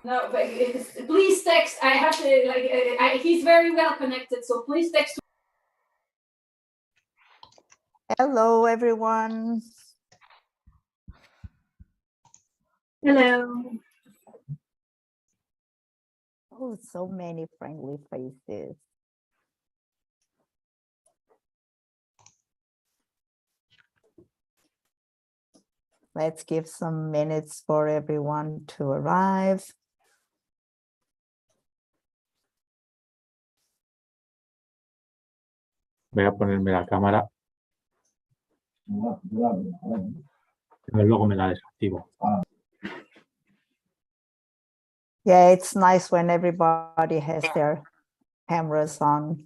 No, but please text. I have to he's very well connected, so please text. Hello, everyone. Hello. Oh, so many friendly faces. Let's give some minutes for everyone to arrive. Voy a ponerme la cámara. Pero luego me la desactivo. Yeah, it's nice when everybody has their cameras on.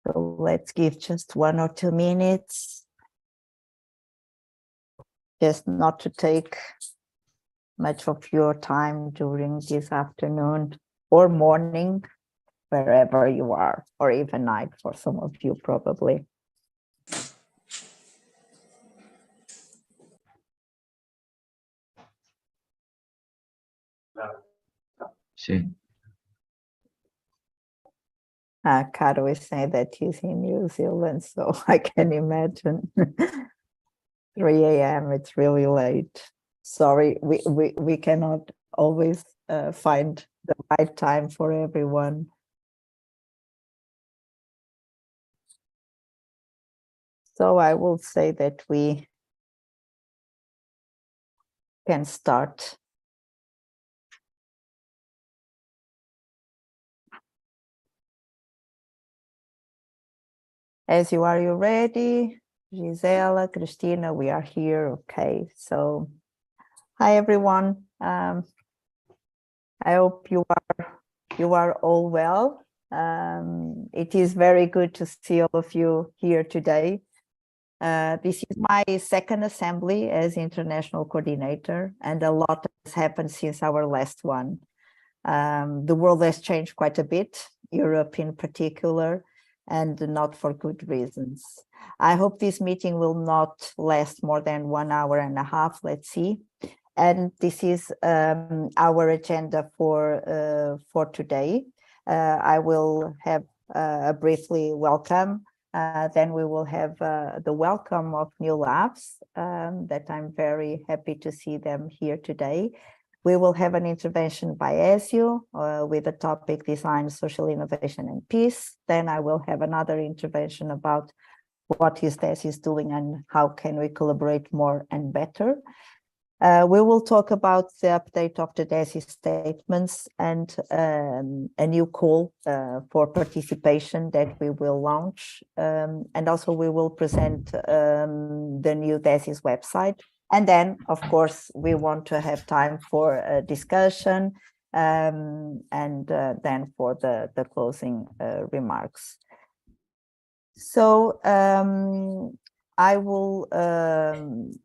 So let's give just 1 or 2 minutes. Just not to take much of your time during this afternoon or morning, wherever you are, or even night for some of you probably. Sí. Caro is saying that he's in New Zealand, so I can imagine. 3 a.m. it's really late. Sorry, we cannot always find the right time for everyone. So I will say that we can start. As you ready? Gisela, Cristina, we are here. Okay, so hi everyone. I hope you are all well. It is very good to see all of you here today. This is my second assembly as international coordinator, and a lot has happened since our last one. The world has changed quite a bit, Europe in particular, and not for good reasons. I hope this meeting will not last more than 1 hour and a half, let's see. And this is our agenda for today. I will have a briefly welcome. Then we will have the welcome of new labs that I'm very happy to see them here today. We will have an intervention by Ezio with the topic Design, Social Innovation and Peace. Then I will have another intervention about what is DESIS doing and how can we collaborate more and better. We will talk about the update of the DESIS statements and a new call for participation that we will launch. And also we will present the new DESIS website. And then, of course, we want to have time for a discussion and then for the closing remarks. So I will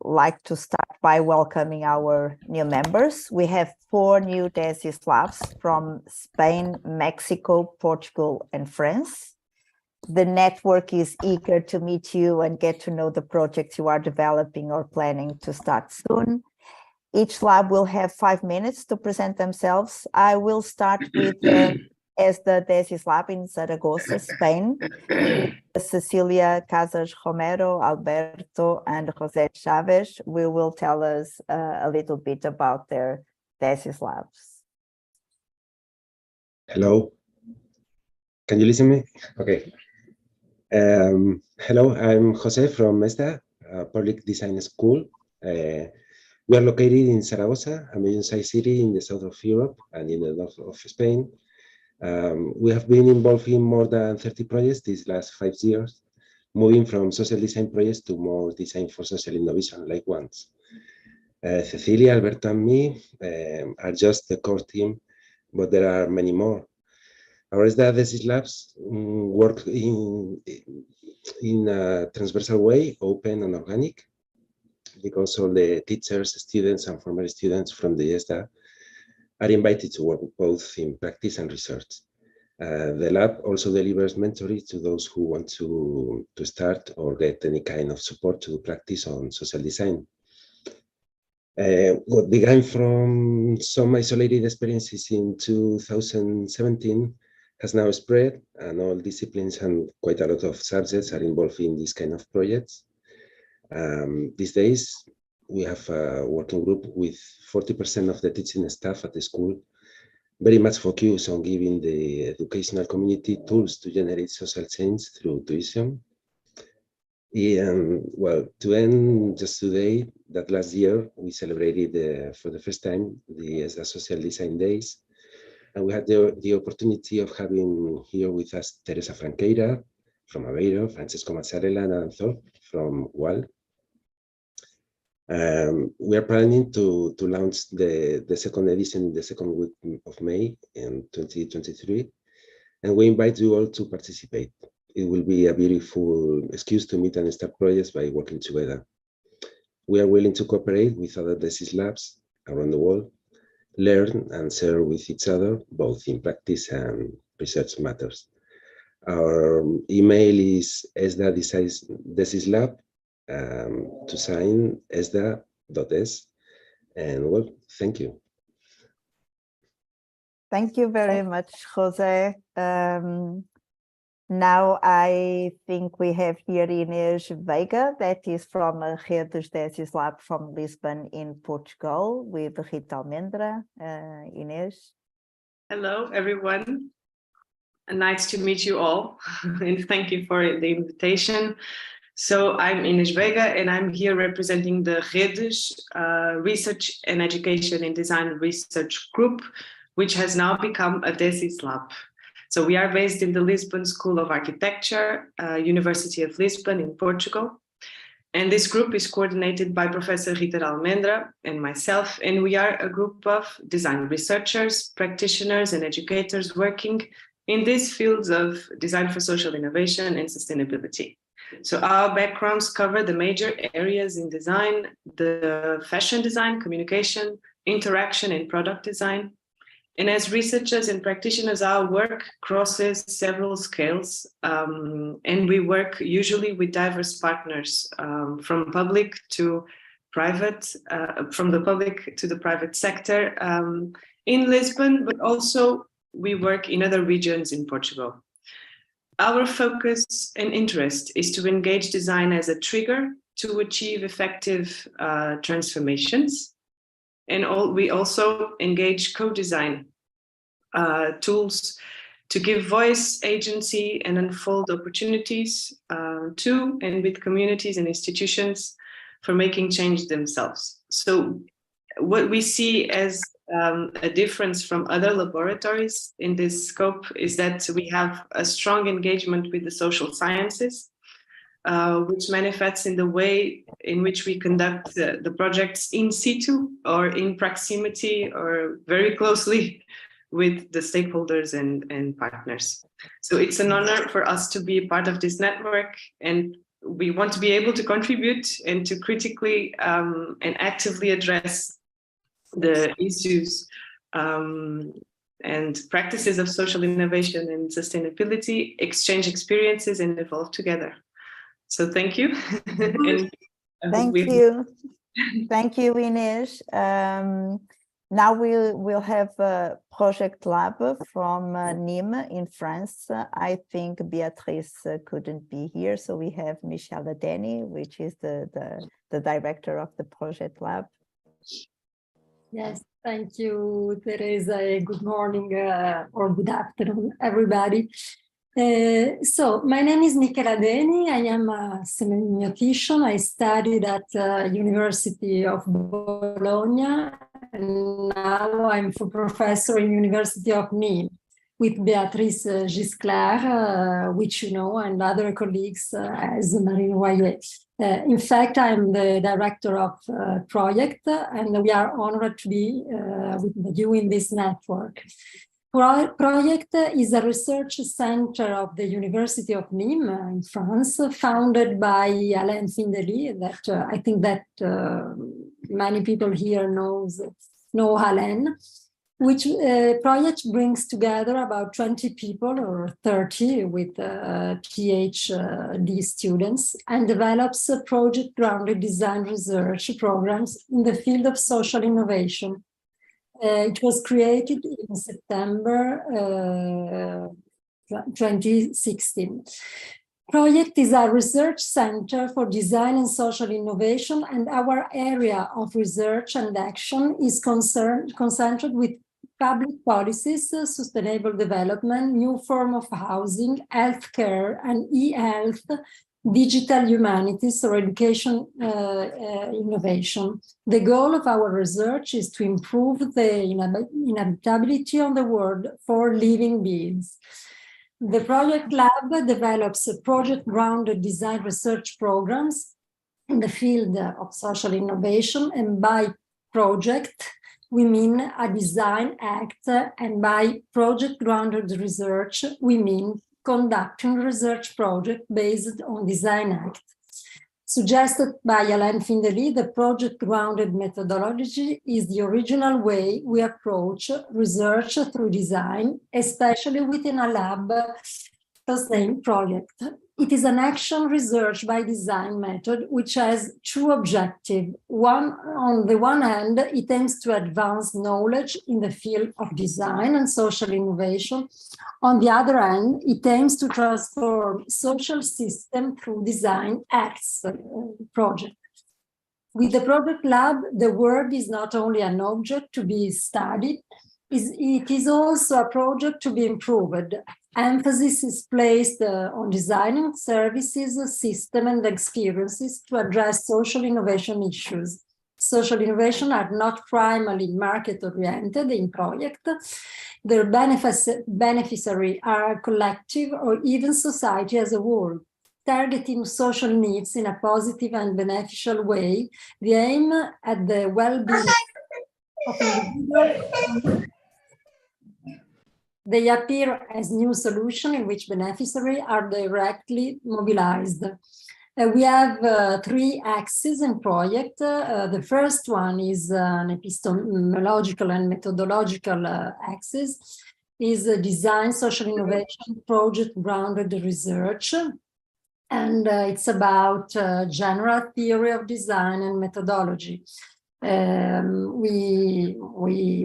like to start by welcoming our new members. We have 4 new DESIS labs from Spain, Mexico, Portugal, and France. The network is eager to meet you and get to know the projects you are developing or planning to start soon. Each lab will have 5 minutes to present themselves. I will start with as the DESIS lab in Zaragoza, Spain. Cecilia Casas Romero, Alberto, and Jose Chavez, we will tell us a little bit about their DESIS labs. Hello. Can you listen to me? Okay. Hello, I'm Jose from ESTA, Public Design School. We are located in Zaragoza, a medium-sized city in the south of Europe and in the north of Spain. We have been involved in more than 30 projects these last 5 years, moving from social design projects to more design for social innovation like ones. Cecilia, Alberto, and me are just the core team, but there are many more. Our DESIS labs work in a transversal way, open and organic, because all the teachers, students, and former students from the ESDA are invited to work both in practice and research. The lab also delivers mentoring to those who want to start or get any kind of support to do practice on social design. What began from some isolated experiences in 2017 has now spread, and all disciplines and quite a lot of subjects are involved in this kind of projects. These days, we have a working group with 40% of the teaching staff at the school, very much focused on giving the educational community tools to generate social change through tuition. Well, to end just today, that last year we celebrated for the first time the ESDA Social Design Days, and we had the opportunity of having here with us Teresa Franqueira from Aveiro, Francesco Mazzarella and Aranzol from UAL. We are planning to launch the second edition in the second week of May in 2023, and we invite you all to participate. It will be a beautiful excuse to meet and start projects by working together. We are willing to cooperate with other DESIS labs around the world, learn and share with each other, both in practice and research matters. Our email is esda@desislab, to sign esda.es, and well, thank you. Thank you very much, Jose. Now I think we have here Inês Veiga, that is from Redes DESIS Lab from Lisbon in Portugal, with Rita Almendra. Inês. Hello, everyone. Nice to meet you all, and thank you for the invitation. So I'm Inês Veiga, and I'm here representing the Redes Research and Education in Design Research Group, which has now become a DESIS Lab. So we are based in the Lisbon School of Architecture, University of Lisbon in Portugal. And this group is coordinated by Professor Rita Almendra and myself, and we are a group of design researchers, practitioners, and educators working in these fields of design for social innovation and sustainability. So our backgrounds cover the major areas in design: the fashion design, communication, interaction, and product design. And as researchers and practitioners, our work crosses several scales, and we work usually with diverse partners, from public to private, from the public to the private sector in Lisbon, but also we work in other regions in Portugal. Our focus and interest is to engage design as a trigger to achieve effective transformations. And we also engage co-design tools to give voice, agency, and unfold opportunities to and with communities and institutions for making change themselves. So what we see as a difference from other laboratories in this scope is that we have a strong engagement with the social sciences, which manifests in the way in which we conduct the projects in situ or in proximity or very closely with the stakeholders and partners. So it's an honor for us to be a part of this network, and we want to be able to contribute and to critically and actively address the issues and practices of social innovation and sustainability, exchange experiences, and evolve together. So thank you. Thank you. Thank you, Inês. Now we'll have a project lab from Nîmes in France. I think Beatrice couldn't be here, so we have Michelle Adeni, which is the director of the project lab. Yes, thank you, Teresa. Good morning or good afternoon, everybody. So my name is Michela Deni. I am a semiotician. I studied at University of Bologna, and now I'm a professor in University of Nîmes with Beatrice Gisclair, which you know, and other colleagues as Marine Royer. In fact, I'm the director of project, and we are honored to be with you in this network. Project is a research center of the University of Nîmes in France, founded by Alain Findely, that I think that many people here know Alain, which project brings together about 20 people or 30 with PhD students and develops project-grounded design research programs in the field of social innovation. It was created in September 2016. Project is a research center for design and social innovation, and our area of research and action is concentrated with public policies, sustainable development, new form of housing, healthcare and e-health, digital humanities or education innovation. The goal of our research is to improve the inhabitability of the world for living beings. The Project Lab develops project-grounded design research programs in the field of social innovation, and by project, we mean a design act, and by project-grounded research, we mean conducting research project based on design act. Suggested by Alain Findely, the project-grounded methodology is the original way we approach research through design, especially within a lab sustained project. It is an action research by design method which has two objectives. One, on the one hand, it aims to advance knowledge in the field of design and social innovation. On the other hand, it aims to transform social system through design acts project. With the Project Lab, the world is not only an object to be studied, it is also a project to be improved. Emphasis is placed on designing services, system, and experiences to address social innovation issues. Social innovation are not primarily market-oriented in project. Their beneficiaries are collective or even society as a whole. Targeting social needs in a positive and beneficial way, the aim at the well-being of individuals. They appear as new solutions in which beneficiaries are directly mobilized. We have three axes in project. The first one is an epistemological and methodological axis, is design, social innovation, project-grounded research. And it's about general theory of design and methodology. We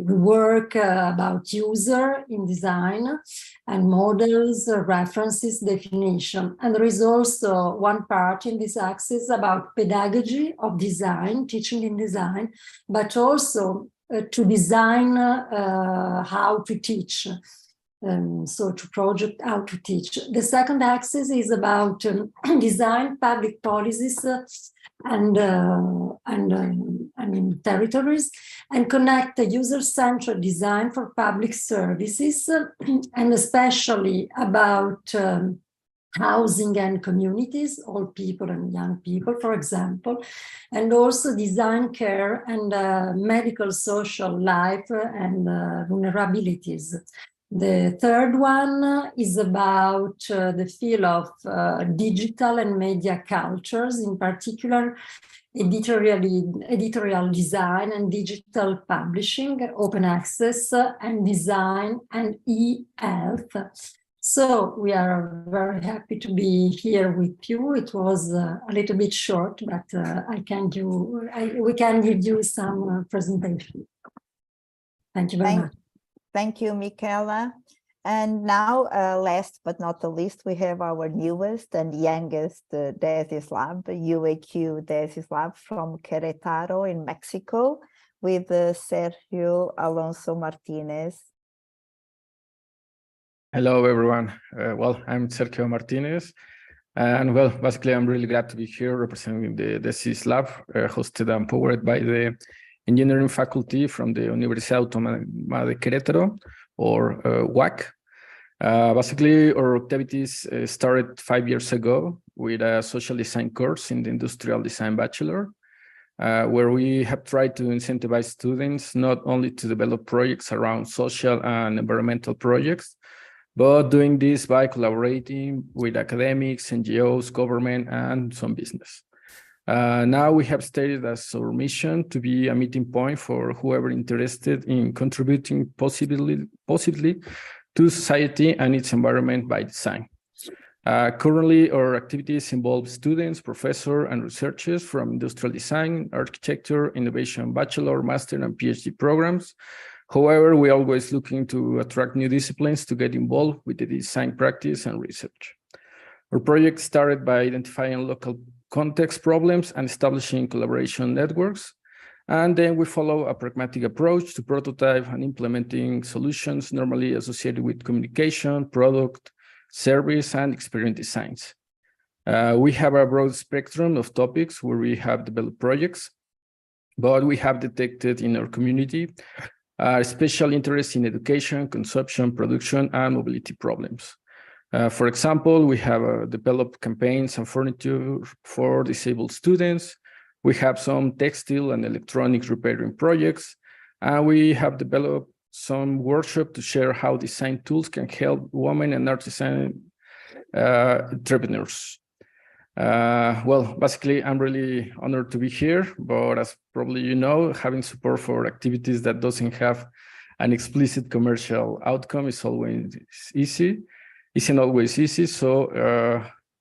work about user in design and models, references, definition. And there is also one part in this axis about pedagogy of design, teaching in design, but also to design how to teach. So to project how to teach. The second axis is about design, public policies, and in territories, and connect the user-centered design for public services, and especially about housing and communities, old people and young people, for example, and also design care and medical social life and vulnerabilities. The third one is about the field of digital and media cultures, in particular editorial design and digital publishing, open access and design and e-health. So we are very happy to be here with you. It was a little bit short, but we can give you some presentation. Thank you very much. Thank you, Michaela. And now, last but not the least, we have our newest and youngest DESIS Lab, UAQ DESIS Lab from Querétaro in Mexico, with Sergio Alonso Martinez. Hello, everyone. I'm Sergio Martinez. And basically, I'm really glad to be here representing the DESIS Lab, hosted and powered by the engineering faculty from the Universidad Autónoma de Querétaro, or UAC. Basically, our activities started 5 years ago with a social design course in the Industrial Design Bachelor. where we have tried to incentivize students not only to develop projects around social and environmental projects, but doing this by collaborating with academics, NGOs, government, and some business. Now we have stated as our mission to be a meeting point for whoever interested in contributing positively to society and its environment by design. Currently, our activities involve students, professors, and researchers from industrial design, architecture, innovation, bachelor, master, and PhD programs. However, we're always looking to attract new disciplines to get involved with the design practice and research. Our project started by identifying local context problems and establishing collaboration networks. And then we follow a pragmatic approach to prototype and implementing solutions normally associated with communication, product, service, and experience designs. We have a broad spectrum of topics where we have developed projects, but we have detected in our community special interest in education, consumption, production, and mobility problems. For example, we have developed campaigns and furniture for disabled students. We have some textile and electronics repairing projects, and we have developed some workshop to share how design tools can help women and artisan entrepreneurs. Well, basically, I'm really honored to be here, but as probably you know, having support for activities that doesn't have an explicit commercial outcome is always easy. Isn't always easy, so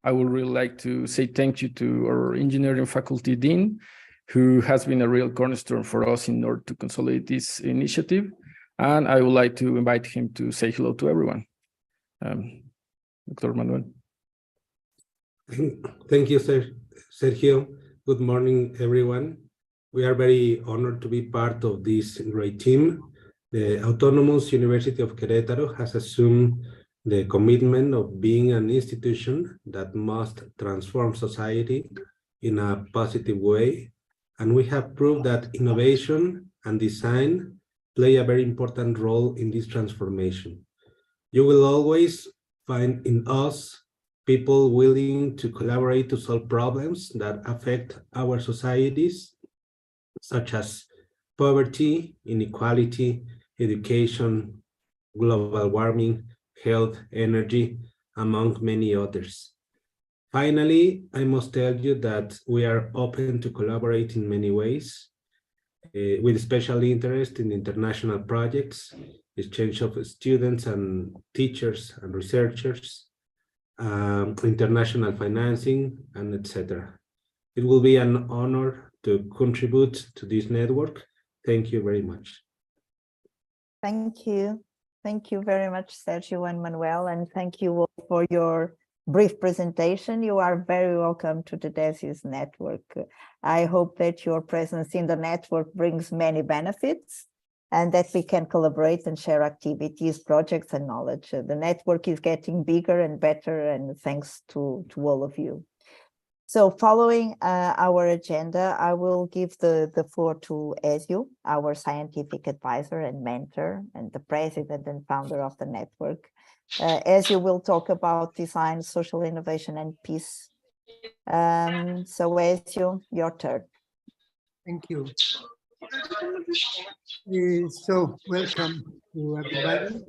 I would really like to say thank you to our engineering faculty dean, who has been a real cornerstone for us in order to consolidate this initiative. And I would like to invite him to say hello to everyone. Dr. Manuel. Thank you, Sergio. Good morning, everyone. We are very honored to be part of this great team. The Autonomous University of Querétaro has assumed the commitment of being an institution that must transform society in a positive way. And we have proved that innovation and design play a very important role in this transformation. You will always find in us people willing to collaborate to solve problems that affect our societies, such as poverty, inequality, education, global warming, health, energy, among many others. Finally, I must tell you that we are open to collaborate in many ways, with special interest in international projects, exchange of students and teachers and researchers, international financing, and etc. It will be an honor to contribute to this network. Thank you very much. Thank you. Thank you very much, Sergio and Manuel, and thank you all for your brief presentation. You are very welcome to the DESIS Network. I hope that your presence in the network brings many benefits and that we can collaborate and share activities, projects, and knowledge. The network is getting bigger and better, and thanks to all of you. So following our agenda, I will give the floor to Ezio, our scientific advisor and mentor, and the president and founder of the network. Ezio will talk about design, social innovation, and peace. So Ezio, your turn. Thank you. So welcome to everybody.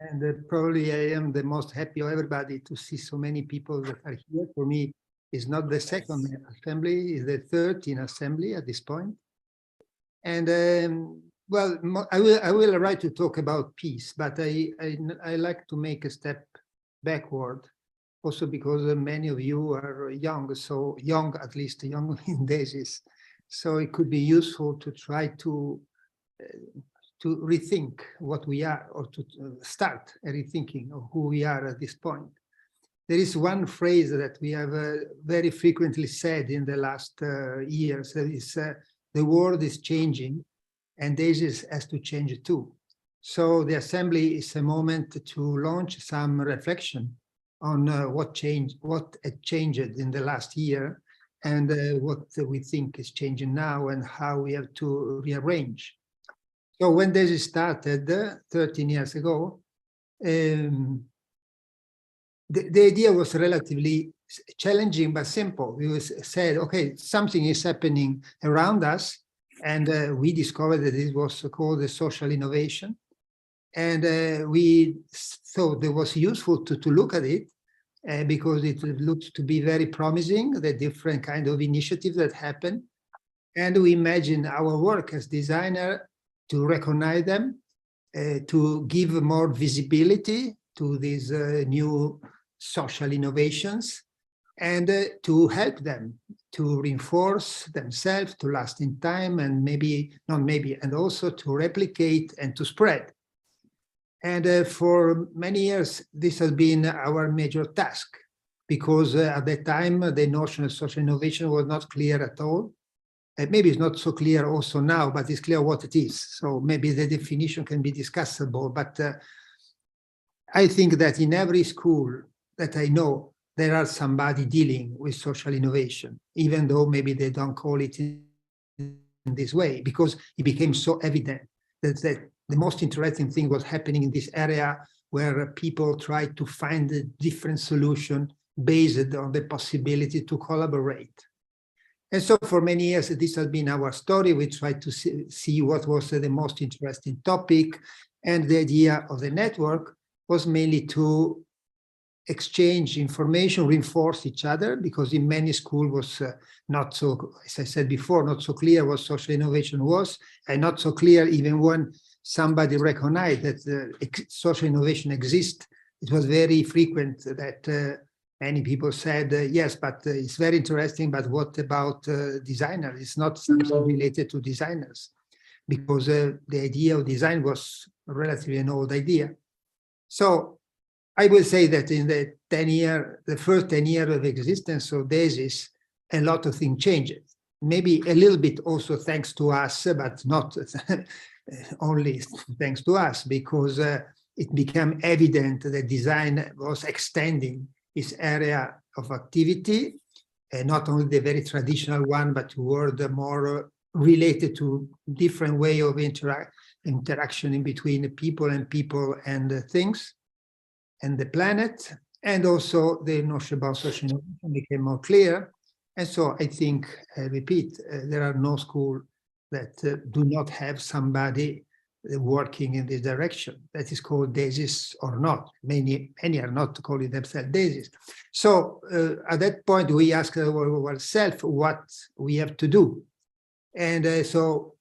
And probably I am the most happy of everybody to see so many people that are here. For me, it's not the second assembly, it's the 13th assembly at this point. And well, I will try to talk about peace, but I like to make a step backward, also because many of you are young, so young, at least young in DESIS. So it could be useful to try to rethink what we are, or to start a rethinking of who we are at this point. There is one phrase that we have very frequently said in the last years, that is, the world is changing, and DESIS has to change too. So the assembly is a moment to launch some reflection on what had changed in the last year, and what we think is changing now, and how we have to rearrange. So when DESIS started 13 years ago, the idea was relatively challenging but simple. We said, okay, something is happening around us, and we discovered that it was called the social innovation. And we thought it was useful to look at it because it looked to be very promising, the different kind of initiatives that happen. And we imagine our work as designer to recognize them, to give more visibility to these new social innovations, and to help them to reinforce themselves, to last in time, and and also to replicate and to spread. And for many years, this has been our major task, because at that time, the notion of social innovation was not clear at all. And maybe it's not so clear also now, but it's clear what it is. So maybe the definition can be discussable, but I think that in every school that I know, there are somebody dealing with social innovation, even though maybe they don't call it in this way, because it became so evident that the most interesting thing was happening in this area where people tried to find a different solution based on the possibility to collaborate. And so for many years, this has been our story. We tried to see what was the most interesting topic. And the idea of the network was mainly to exchange information, reinforce each other, because in many schools was not so, as I said before, not so clear what social innovation was, and not so clear even when somebody recognized that social innovation exists. It was very frequent that many people said, yes, but it's very interesting, but what about designers? It's not something related to designers, because the idea of design was relatively an old idea. So I will say that in the first 10 years of existence of DESIS, a lot of things changed. Maybe a little bit also thanks to us, but not only thanks to us, because it became evident that design was extending its area of activity, and not only the very traditional one, but toward the more related to different way of interaction in between people and things and the planet. And also the notion about social innovation became more clear. And so I think, I repeat, there are no schools that do not have somebody working in this direction. That is called DESIS or not. Many are not calling themselves DESIS. So at that point, we asked ourselves what we have to do. And so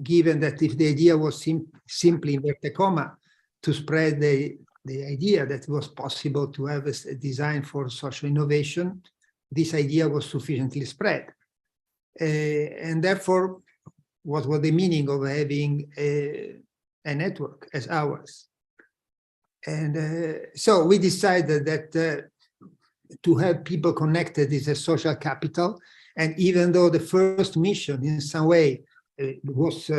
given that if the idea was simply, invert a comma, to spread the idea that it was possible to have a design for social innovation, this idea was sufficiently spread. And therefore, what was the meaning of having a network as ours? And so we decided that to have people connected is a social capital. And even though the first mission in some way was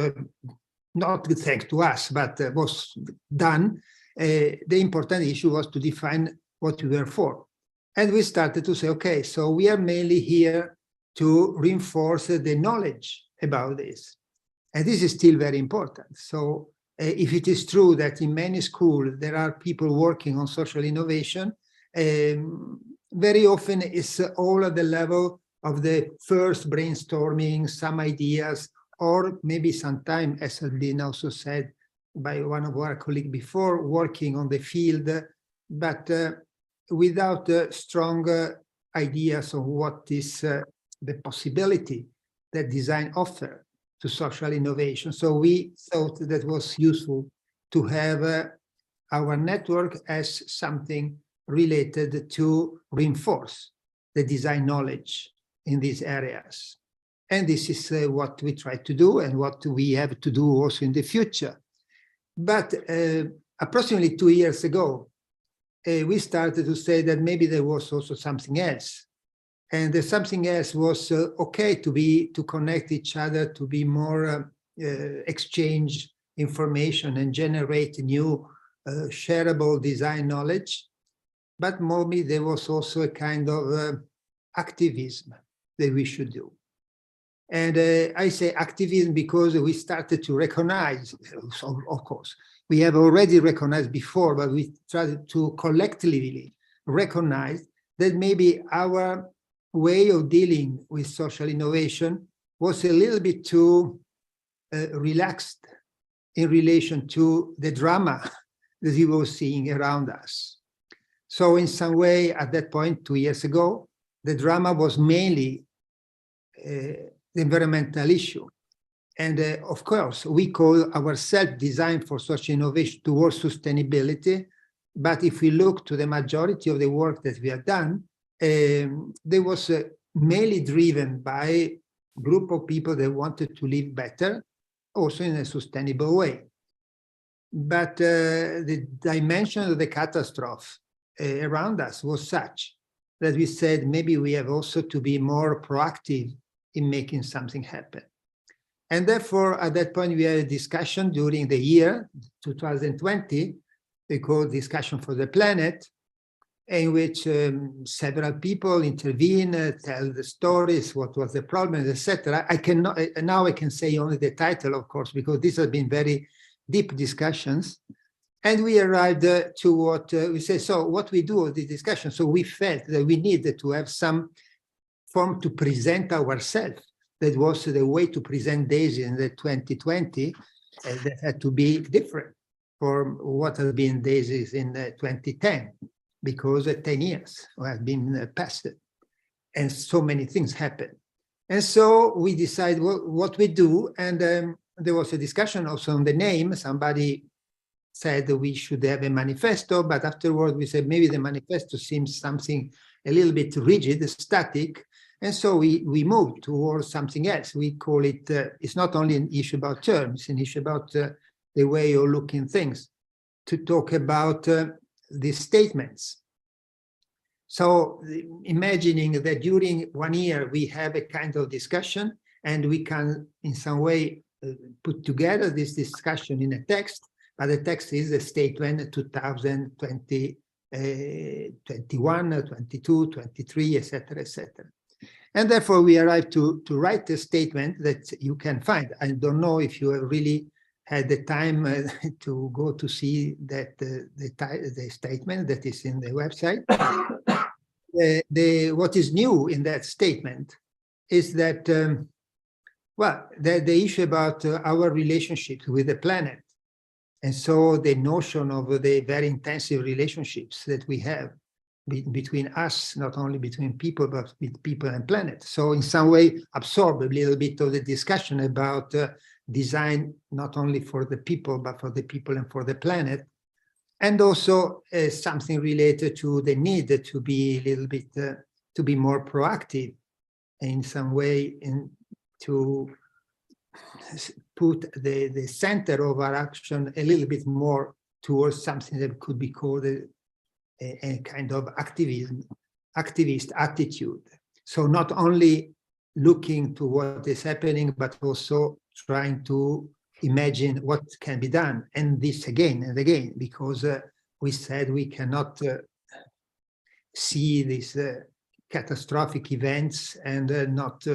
not thanks to us, but was done, the important issue was to define what we were for. And we started to say, okay, so we are mainly here to reinforce the knowledge about this. And this is still very important. So if it is true that in many schools there are people working on social innovation, very often it's all at the level of the first brainstorming, some ideas, or maybe sometimes, as has been also said by one of our colleagues before, working on the field, but without strong ideas of what is the possibility that design offers to social innovation. So we thought that was useful to have our network as something related to reinforce the design knowledge in these areas. And this is what we try to do and what we have to do also in the future. But approximately 2 years ago, we started to say that maybe there was also something else. And the something else was okay to connect each other, to be more exchange information and generate new shareable design knowledge. But maybe there was also a kind of activism that we should do. And I say activism because we started to recognize, of course, we have already recognized before, but we tried to collectively recognize that maybe our way of dealing with social innovation was a little bit too relaxed in relation to the drama that we were seeing around us. So in some way, at that point, 2 years ago, the drama was mainly the environmental issue. And of course, we call ourselves Design for Social Innovation towards sustainability. But if we look to the majority of the work that we have done, there was mainly driven by a group of people that wanted to live better, also in a sustainable way. But the dimension of the catastrophe around us was such that we said maybe we have also to be more proactive in making something happen. And therefore, at that point, we had a discussion during the year 2020, we called Discussion for the Planet, in which several people intervene, tell the stories, what was the problem, etc. I cannot, now I can say only the title, of course, because these have been very deep discussions. And we arrived to what we say, so what we do with the discussion. So we felt that we needed to have some form to present ourselves. That was the way to present DESIS in the 2020, and that had to be different from what had been DESIS in 2010, because 10 years have been passed, and so many things happened. And so we decided what we do, and there was a discussion also on the name. Somebody said that we should have a manifesto, but afterward we said maybe the manifesto seems something a little bit rigid, static, and so we moved towards something else. We call it, it's not only an issue about terms, it's an issue about the way of looking things, to talk about the statements. So imagining that during 1 year we have a kind of discussion and we can in some way put together this discussion in a text, but the text is the statement 2020, 21, 22, 23, etc., etc. And therefore we arrived to write a statement that you can find. I don't know if you have really had the time to go to see that the statement that is in the website. What is new in that statement is that, well, the issue about our relationship with the planet. And so the notion of the very intensive relationships that we have between us, not only between people, but with people and planet. So in some way, absorb a little bit of the discussion about design, not only for the people, but for the people and for the planet. And also something related to the need to be a little bit, to be more proactive in some way, to put the center of our action a little bit more towards something that could be called a kind of activist attitude. So not only looking to what is happening, but also trying to imagine what can be done. And this again and again, because we said we cannot see these catastrophic events and not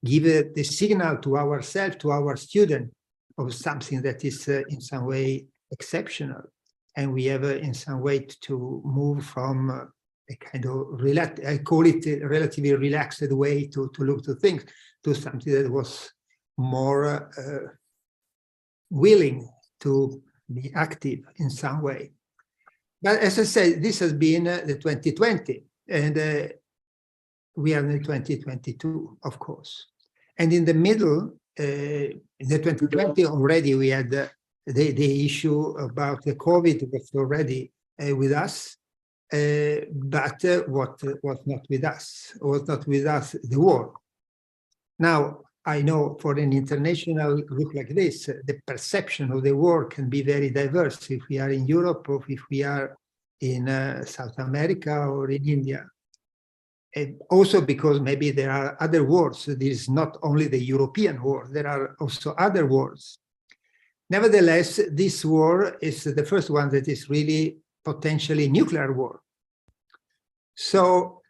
give the signal to ourselves, to our student, of something that is in some way exceptional. And we have in some way to move from a kind of, I call it a relatively relaxed way to look to things, to something that was more willing to be active in some way. But as I said, this has been the 2020, and we are in the 2022, of course. And in the middle, in the 2020 already, we had the issue about the COVID was already with us, but what was not with us, the war. Now, I know for an international group like this, the perception of the war can be very diverse if we are in Europe or if we are in South America or in India. And also because maybe there are other wars. This is not only the European war, there are also other wars. Nevertheless, this war is the first one that is really potentially nuclear war. So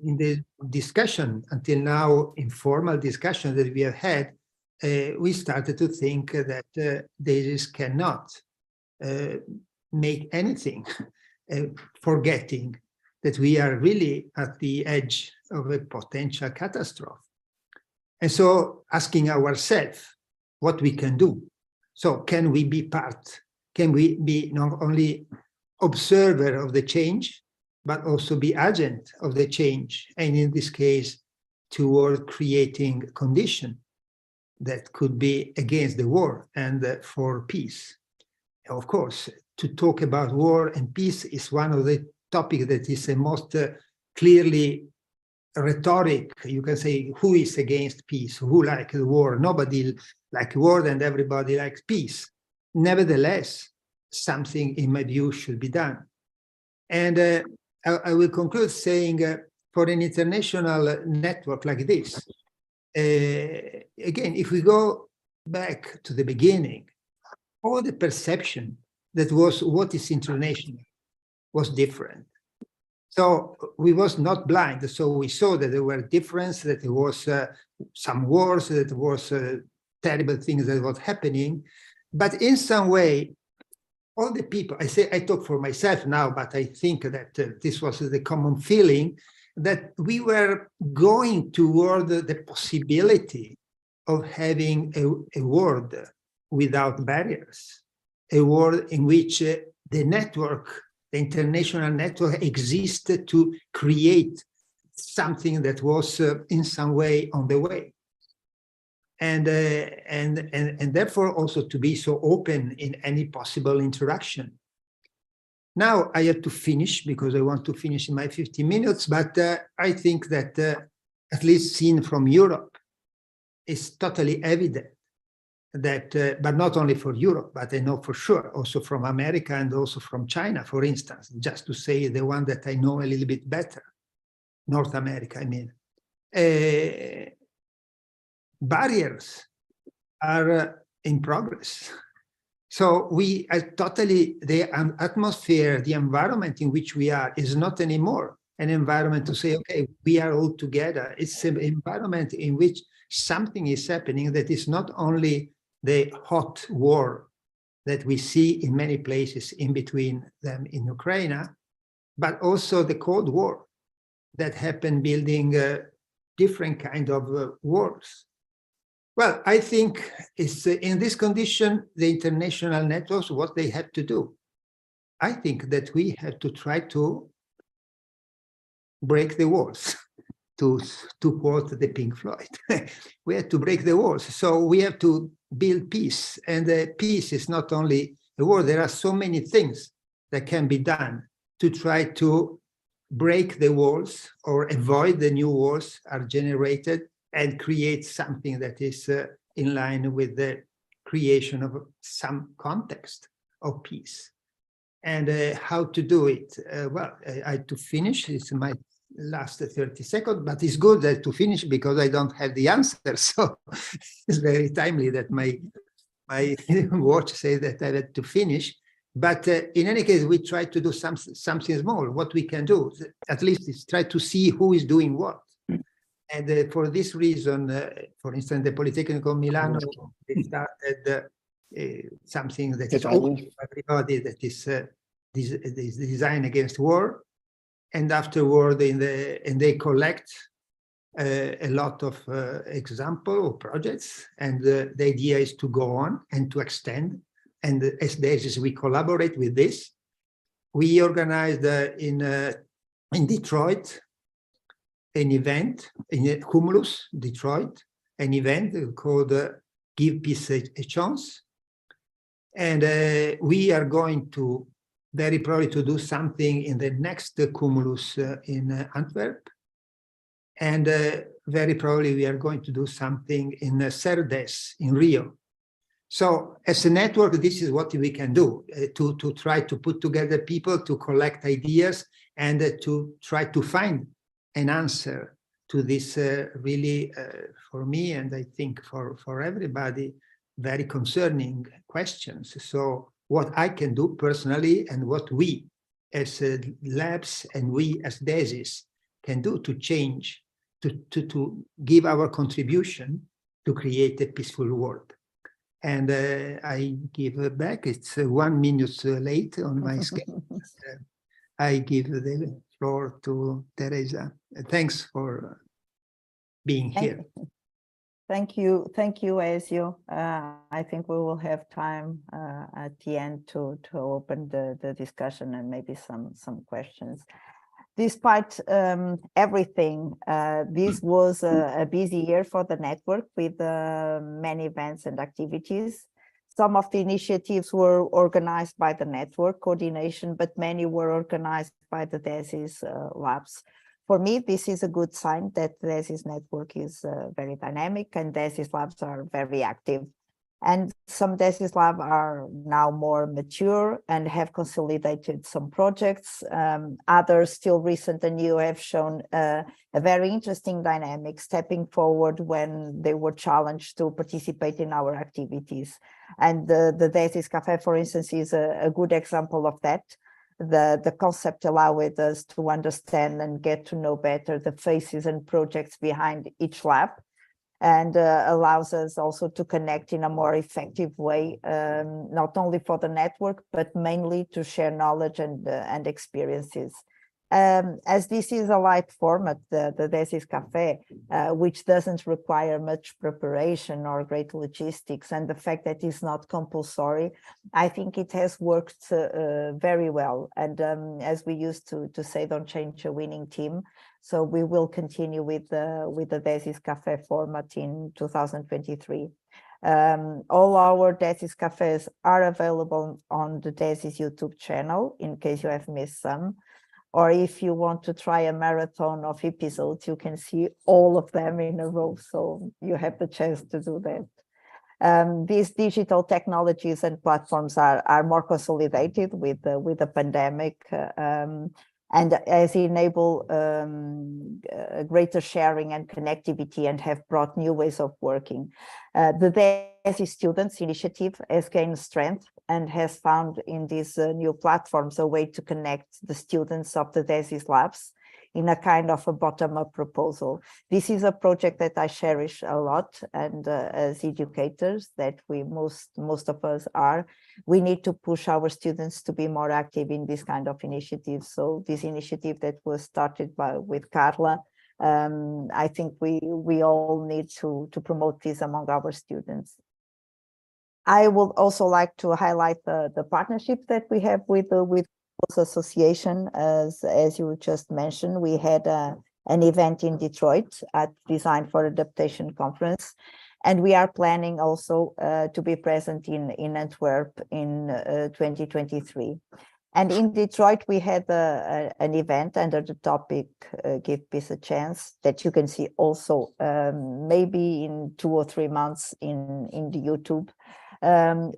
in the discussion, until now, informal discussion that we have had, we started to think that DESIS cannot make anything, forgetting that we are really at the edge of a potential catastrophe. And so asking ourselves what we can do. So can we be part? Can we be not only observer of the change, but also be agent of the change? And in this case, toward creating a condition that could be against the war and for peace. Of course, to talk about war and peace is one of the topics that is the most clearly rhetoric. You can say, who is against peace? Who likes the war? Nobody likes war and everybody likes peace. Nevertheless, something in my view should be done. And I will conclude saying for an international network like this, again, if we go back to the beginning, all the perception that was what is international was different. So we was not blind. So we saw that there were differences, that there was some wars, that there was terrible things that was happening. But in some way, all the people, I talk for myself now, but I think that this was the common feeling, that we were going toward the possibility of having a world without barriers, a world in which the network, the international network, existed to create something that was in some way on the way. And therefore also to be so open in any possible interaction. Now I have to finish because I want to finish in my 15 minutes, but I think that at least seen from Europe, it's totally evident that, but not only for Europe, but I know for sure also from America and also from China, for instance, just to say the one that I know a little bit better, North America, I mean. Barriers are in progress. So we are totally, the atmosphere, the environment in which we are is not anymore an environment to say, okay, we are all together. It's an environment in which something is happening that is not only the hot war that we see in many places in between them in Ukraine, but also the Cold War that happened building different kind of wars. Well, I think it's in this condition, the international networks, what they have to do. I think that we have to try to break the walls, to quote the Pink Floyd. We have to break the walls. So we have to build peace. And peace is not only a war. There are so many things that can be done to try to break the walls or avoid the new wars are generated and create something that is in line with the creation of some context of peace. And how to do it? Well, I have to finish. It's my last 30 seconds, but it's good to finish because I don't have the answer. So it's very timely that my watch says that I had to finish. But in any case, we try to do something small. What we can do, at least, is try to see who is doing what. And for this reason, for instance, the Politecnico Milano, they started something that is open to everybody, that is designed against war. And afterward, and they collect a lot of example or projects. And the idea is to go on and to extend. And as DESIS, we collaborate with this. We organized in Detroit an event, in Cumulus, Detroit, an event called Give Peace a Chance. And we are going to very probably to do something in the next Cumulus in Antwerp. And very probably we are going to do something in Cerdes in Rio. So as a network, this is what we can do, to try to put together people, to collect ideas, and to try to find an answer to this really, for me, and I think for everybody, very concerning questions. So what I can do personally and what we as labs and we as DESIS can do to change, to give our contribution to create a peaceful world. And I give back, it's 1 minute late on my schedule. I give the floor to Teresa. Thanks for being here. Thank you, Ezio. I think we will have time at the end to open the discussion and maybe some questions. Despite everything, this was a busy year for the network with many events and activities. Some of the initiatives were organized by the network coordination, but many were organized by the DESIS labs. For me, this is a good sign that the DESIS network is very dynamic and DESIS labs are very active. And some DESIS labs are now more mature and have consolidated some projects. Others, still recent and new, have shown a very interesting dynamic, stepping forward when they were challenged to participate in our activities. And the DESIS Café, for instance, is a good example of that. The concept allowed us to understand and get to know better the faces and projects behind each lab, and allows us also to connect in a more effective way, not only for the network, but mainly to share knowledge and experiences. As this is a light format, the DESIS Café, which doesn't require much preparation or great logistics, and the fact that it's not compulsory, I think it has worked very well. And as we used to say, don't change a winning team. So we will continue with the DESIS Café format in 2023. All our DESIS Cafés are available on the DESIS YouTube channel in case you have missed some. Or if you want to try a marathon of episodes, you can see all of them in a row. So you have the chance to do that. These digital technologies and platforms are more consolidated with the pandemic, and as enable greater sharing and connectivity and have brought new ways of working. The DESIS Students Initiative has gained strength and has found in these new platforms a way to connect the students of the DESIS labs in a kind of a bottom-up proposal. This is a project that I cherish a lot, and as educators that most of us are, we need to push our students to be more active in this kind of initiatives. So this initiative that was started with Carla, I think we all need to promote this among our students. I would also like to highlight the partnership that we have with Association. As you just mentioned, we had an event in Detroit at Design for Adaptation Conference, and we are planning also to be present in Antwerp in 2023. And in Detroit, we had an event under the topic Give Peace a Chance, that you can see also maybe in 2 or 3 months in the YouTube,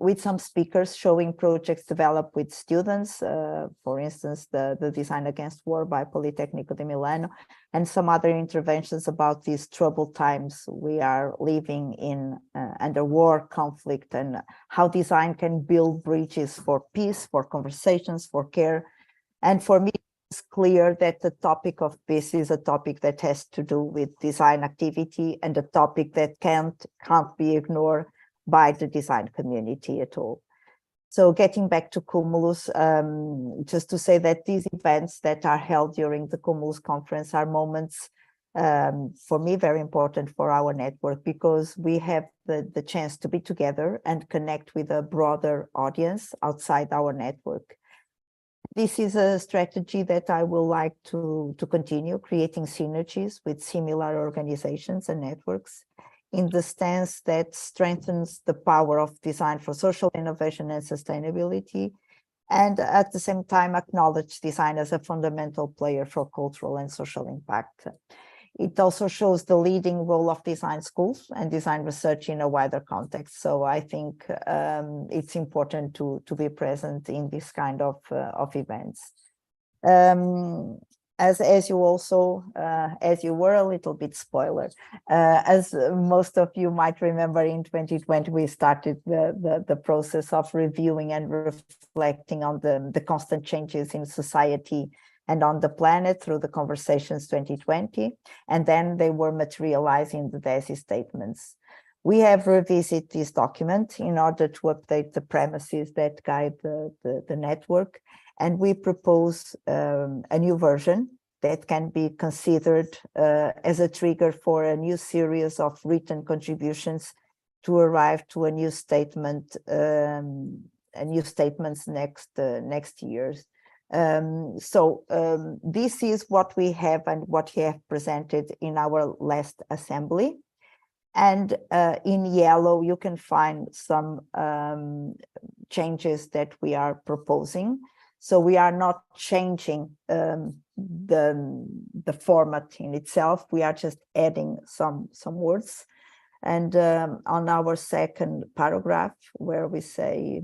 with some speakers showing projects developed with students, for instance, the Design Against War by Politecnico di Milano, and some other interventions about these troubled times we are living in under war, conflict, and how design can build bridges for peace, for conversations, for care. And for me, it's clear that the topic of peace is a topic that has to do with design activity, and a topic that can't be ignored by the design community at all. So getting back to Cumulus, just to say that these events that are held during the Cumulus conference are moments, for me, very important for our network, because we have the chance to be together and connect with a broader audience outside our network. This is a strategy that I would like to continue, creating synergies with similar organizations and networks, in the stance that strengthens the power of design for social innovation and sustainability, and at the same time acknowledge design as a fundamental player for cultural and social impact. It also shows the leading role of design schools and design research in a wider context. So I think it's important to be present in this kind of events. As you also, as you were a little bit spoiler, as most of you might remember, in 2020, we started the process of reviewing and reflecting on the constant changes in society and on the planet through the Conversations 2020, and then they were materialized in the DESIS statements. We have revisited this document in order to update the premises that guide the network, and we propose a new version that can be considered as a trigger for a new series of written contributions to arrive to a new statement, next years. This is what we have and what we have presented in our last assembly. And in yellow, you can find some changes that we are proposing. So we are not changing the format in itself. We are just adding some words. And on our second paragraph, where we say,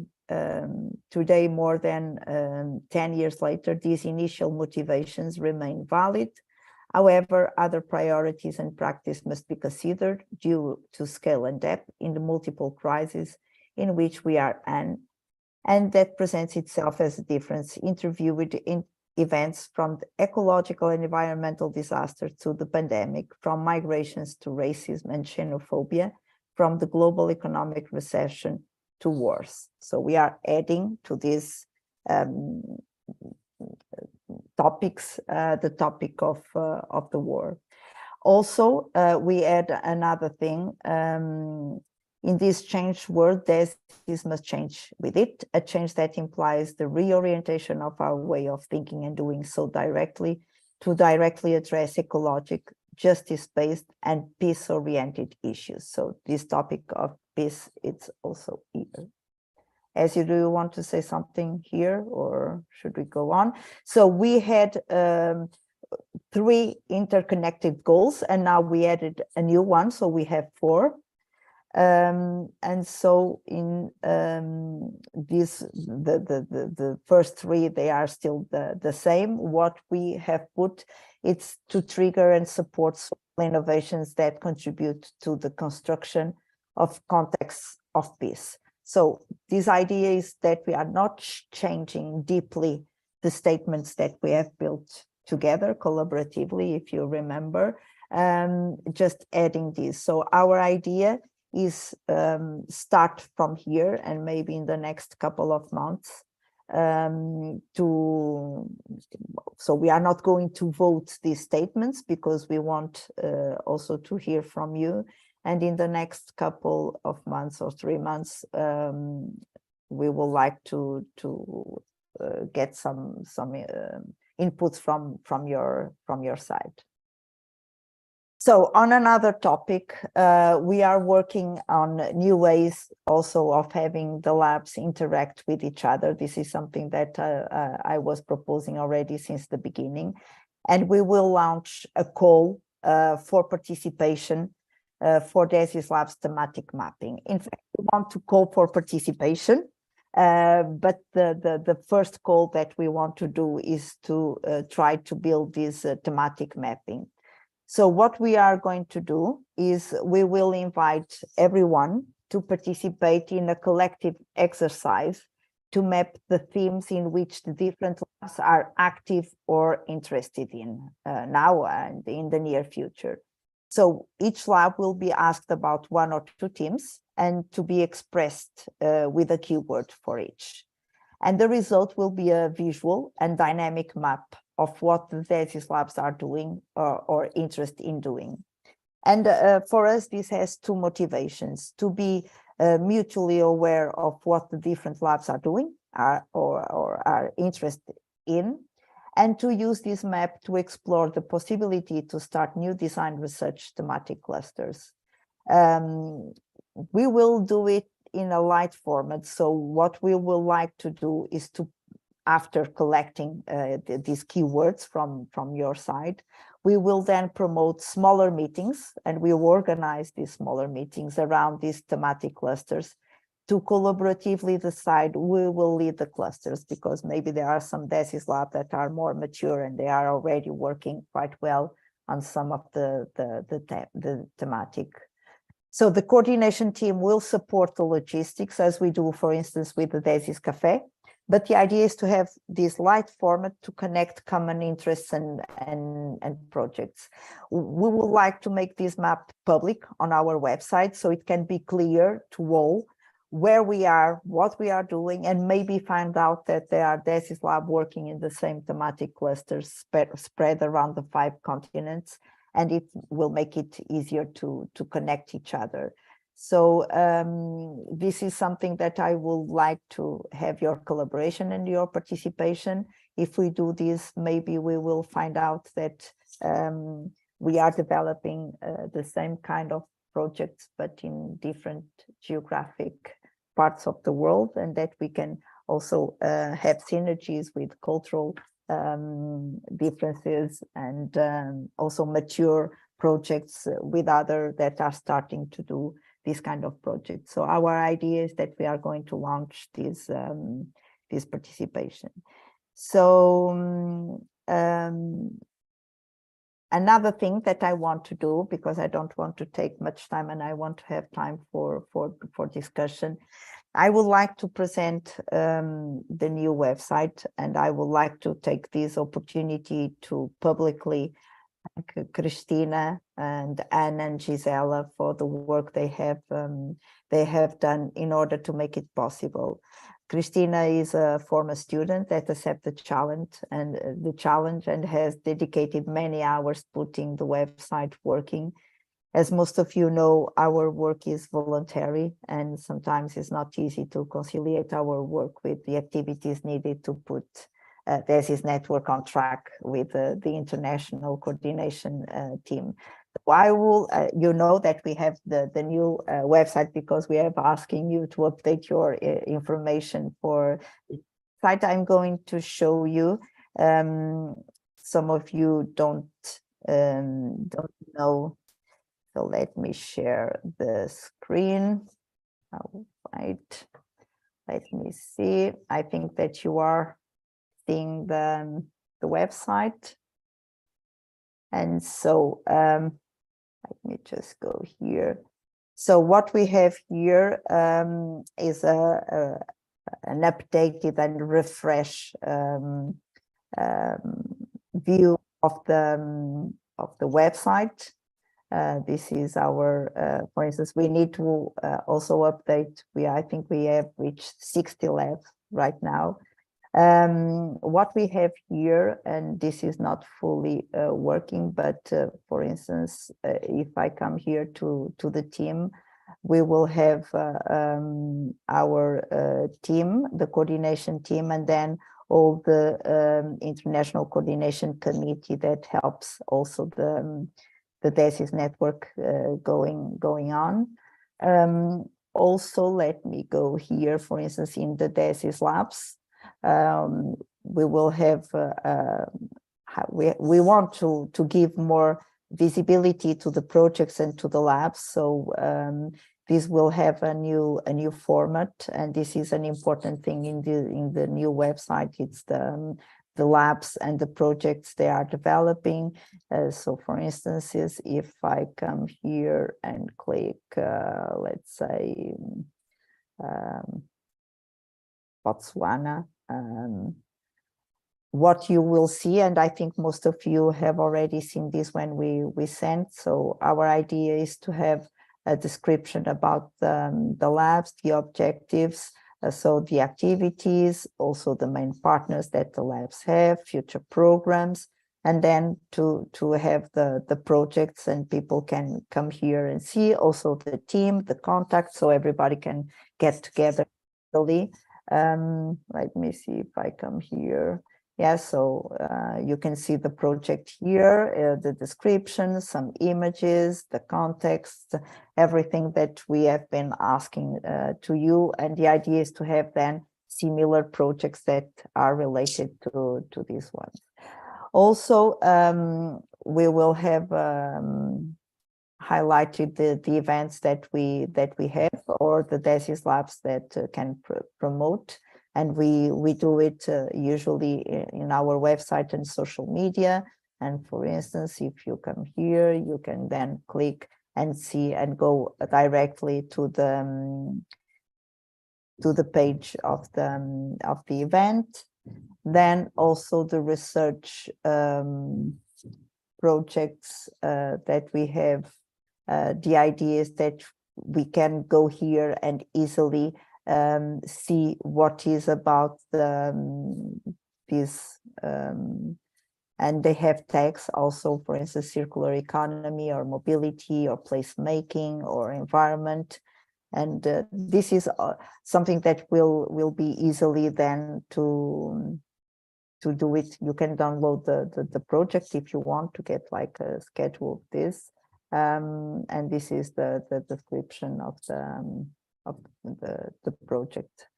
today, more than 10 years later, these initial motivations remain valid. However, other priorities and practice must be considered due to scale and depth in the multiple crises in which we are in, and that presents itself as a difference interviewed in events from the ecological and environmental disasters to the pandemic, from migrations to racism and xenophobia, from the global economic recession to wars. So we are adding to these topics the topic of the war. Also, we add another thing. In this changed world, DESIS must change with it, a change that implies the reorientation of our way of thinking and doing so directly to directly address ecologic, justice-based and peace-oriented issues. So this topic of peace, it's also here. As you do, you want to say something here, or should we go on? So we had 3 interconnected goals, and now we added a new one, so we have 4. And so in the first 3, they are still the same. What we have put, it's to trigger and support innovations that contribute to the construction of contexts of peace. So this idea is that we are not changing deeply the statements that we have built together collaboratively, if you remember, just adding this. So our idea is start from here, and maybe in the next couple of months so we are not going to vote these statements because we want also to hear from you. And in the next couple of months or 3 months, we would like to get some inputs from your side. So on another topic, we are working on new ways also of having the labs interact with each other. This is something that I was proposing already since the beginning. And we will launch a call for participation for DESIS Labs thematic mapping. In fact, we want to call for participation, but the first call that we want to do is to try to build this thematic mapping. So what we are going to do is we will invite everyone to participate in a collective exercise to map the themes in which the different labs are active or interested in now and in the near future. So each lab will be asked about 1 or 2 themes and to be expressed with a keyword for each. And the result will be a visual and dynamic map of what the DESIS labs are doing or interested in doing. And for us, this has 2 motivations: to be mutually aware of what the different labs are doing or are interested in, and to use this map to explore the possibility to start new design research thematic clusters. We will do it in a light format. So what we will like to do is to, after collecting these keywords from your side, we will then promote smaller meetings, and we will organize these smaller meetings around these thematic clusters to collaboratively decide who will lead the clusters, because maybe there are some DESIS labs that are more mature and they are already working quite well on some of the thematic. So the coordination team will support the logistics, as we do, for instance, with the DESIS Café. But the idea is to have this light format to connect common interests and projects. We would like to make this map public on our website so it can be clear to all where we are, what we are doing, and maybe find out that there are DESIS Lab working in the same thematic clusters spread around the 5 continents, and it will make it easier to connect each other. So this is something that I would like to have your collaboration and your participation. If we do this, maybe we will find out that we are developing the same kind of projects, but in different geographic parts of the world, and that we can also have synergies with cultural differences, and also mature projects with others that are starting to do this kind of project. So our idea is that we are going to launch this this participation. So another thing that I want to do, because I don't want to take much time and I want to have time for discussion, I would like to present the new website, and I would like to take this opportunity to publicly thank Cristina and Anne and Gisela for the work they have done in order to make it possible. Cristina is a former student that accepted the challenge and has dedicated many hours putting the website working. As most of you know, our work is voluntary, and sometimes it's not easy to conciliate our work with the activities needed to put DESIS Network on track with the international coordination team. I will, you know that we have the new website because we have asking you to update your information for the site. I'm going to show you. Some of you don't know. So let me share the screen. Right. Let me see. I think that you are seeing the website. And so let me just go here. So what we have here is an updated and refresh view of the website. This is our, for instance, we need to also update. I think we have reached 60 labs right now. What we have here, and this is not fully working, but for instance, if I come here to the team, we will have our team, the coordination team, and then all the international coordination committee that helps also the DESIS network going on. Also, let me go here, for instance, in the DESIS labs. We will have, we want to give more visibility to the projects and to the labs. So this will have a new format, and this is an important thing in the new website. It's the labs and the projects they are developing. So for instance, if I come here and click, let's say, Botswana, what you will see, and I think most of you have already seen this when we sent. So our idea is to have a description about the labs, the objectives, so the activities, also the main partners that the labs have, future programs, and then to have the projects, and people can come here and see also the team, the contacts, so everybody can get together. Let me see if I come here. Yeah, so you can see the project here, the description, some images, the context, everything that we have been asking to you. And the idea is to have then similar projects that are related to this one. Also, we will have highlighted the events that we have, or the DESIS labs that can promote. And we do it usually in our website and social media. And for instance, if you come here, you can then click and see and go directly to the page of the event. Then also the research projects that we have. The idea is that we can go here and easily see what is about this. And they have tags also, for instance, circular economy or mobility or placemaking or environment. And this is something that will be easily then to do it. You can download the project if you want to get like a schedule of this. And this is the description of the project.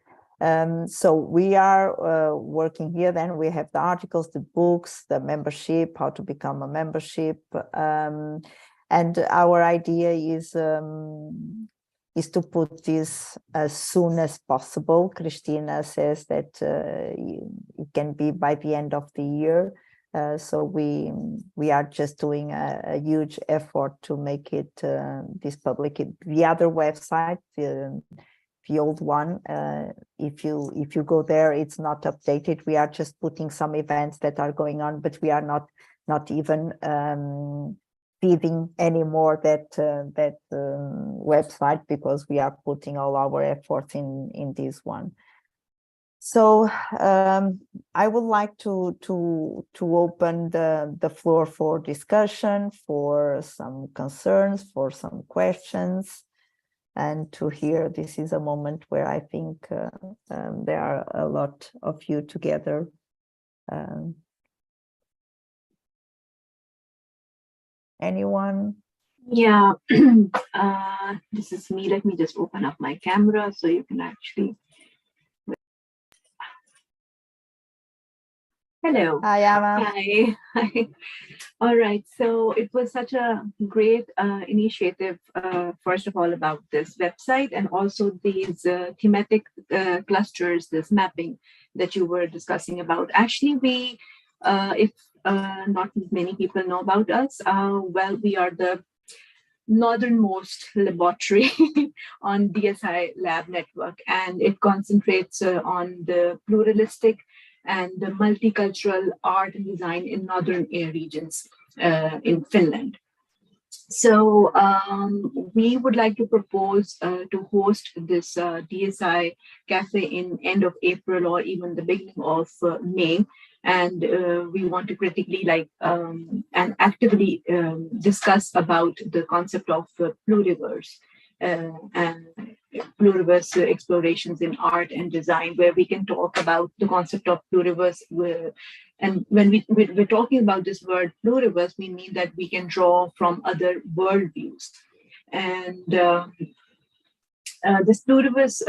So we are working here. Then we have the articles, the books, the membership, how to become a membership. And our idea is to put this as soon as possible. Christina says that it can be by the end of the year. So we are just doing a huge effort to make it this public. The other website, the old one, if you go there, it's not updated. We are just putting some events that are going on, but we are not even feeding anymore that website, because we are putting all our efforts in this one. So I would like to open the floor for discussion, for some concerns, for some questions, and to hear. This is a moment where I think there are a lot of you together. Anyone? Yeah, this is me. Let me just open up my camera so you can actually. Hello. Hi, Anna. Hi. Hi. All right. So it was such a great initiative, first of all, about this website, and also these thematic clusters, this mapping that you were discussing about. Actually, we, if not many people know about us, well, we are the northernmost laboratory on DSI Lab Network, and it concentrates on the pluralistic and the multicultural art and design in northern regions in Finland. So we would like to propose to host this DSI Cafe in end of April or even the beginning of May. And we want to critically and actively discuss about the concept of pluriverse and pluriverse explorations in art and design, where we can talk about the concept of pluriverse. And when we're talking about this word pluriverse, we mean that we can draw from other worldviews. And this pluriverse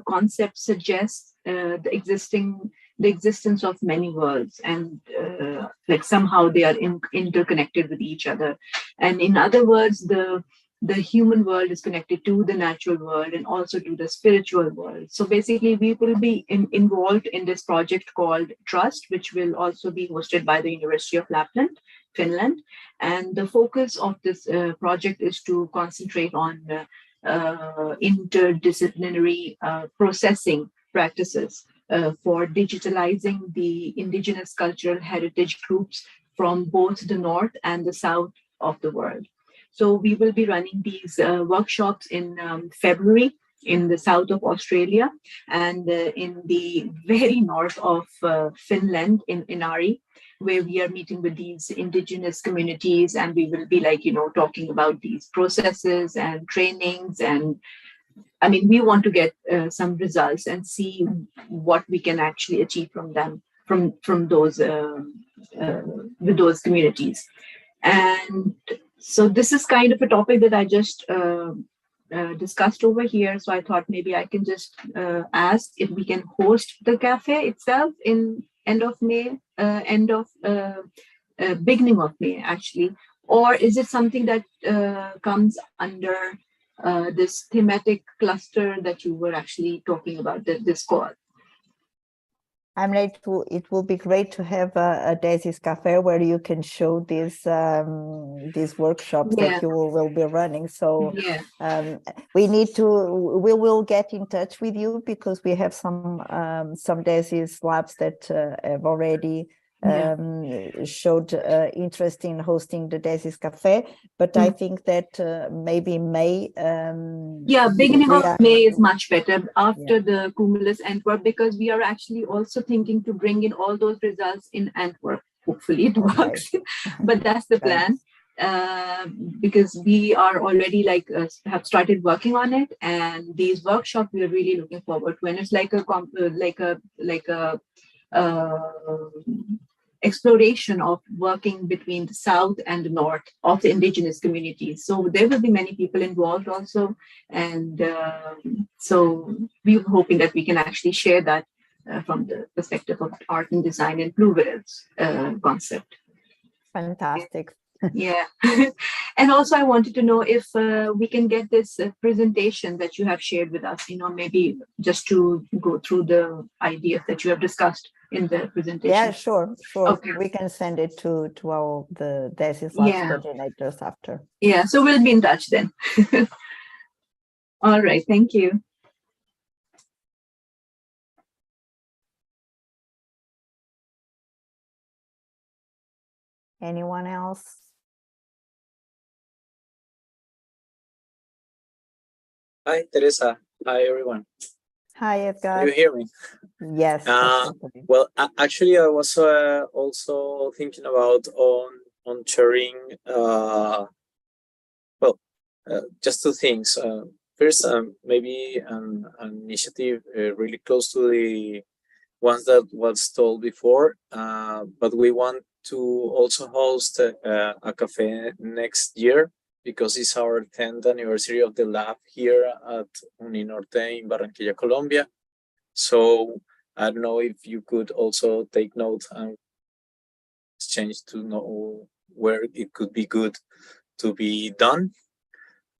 concept suggests the existence of many worlds, and like somehow they are interconnected with each other. And in other words, the human world is connected to the natural world and also to the spiritual world. So basically, we will be involved in this project called Trust, which will also be hosted by the University of Lapland, Finland. And the focus of this project is to concentrate on interdisciplinary processing practices for digitalizing the indigenous cultural heritage groups from both the north and the south of the world. So we will be running these workshops in February in the south of Australia, and in the very north of Finland, in Inari, where we are meeting with these indigenous communities, and we will be talking about these processes and trainings. And I mean, we want to get some results and see what we can actually achieve from them, from those with those communities. And so this is kind of a topic that I just discussed over here. So I thought maybe I can just ask if we can host the cafe itself in end of May, beginning of May, actually. Or is it something that comes under this thematic cluster that you were actually talking about, this call? It will be great to have a DESIS Cafe where you can show these workshops that you will be running. So we will get in touch with you, because we have some DESIS labs that have already showed interest in hosting the DESIS Cafe, but I think that maybe May. Beginning we of are- May is much better after the Cumulus Antwerp, because we are actually also thinking to bring in all those results in Antwerp. Hopefully it works, but that's the plan. Because we are already have started working on it, and these workshops we are really looking forward to, and it's like a exploration of working between the south and the north of the indigenous communities. So there will be many people involved also, and so we're hoping that we can actually share that from the perspective of art and design and Blueberry's concept. Fantastic. Yeah. And also I wanted to know if we can get this presentation that you have shared with us, maybe just to go through the ideas that you have discussed in the presentation. Yeah, sure. Okay. We can send it to the DESIS Labs Yeah. coordinators after. Yeah, so we'll be in touch then. All right, thank you. Anyone else? Hi, Teresa. Hi, everyone. Hi, Edgar. Can you hear me? Yes. Definitely. Well, actually, I was also thinking about on sharing. Just two things. First, maybe an initiative really close to the ones that was told before, but we want to also host a cafe next year, because it's our 10th anniversary of the lab here at Uninorte in Barranquilla, Colombia. So I don't know if you could also take note and exchange to know where it could be good to be done.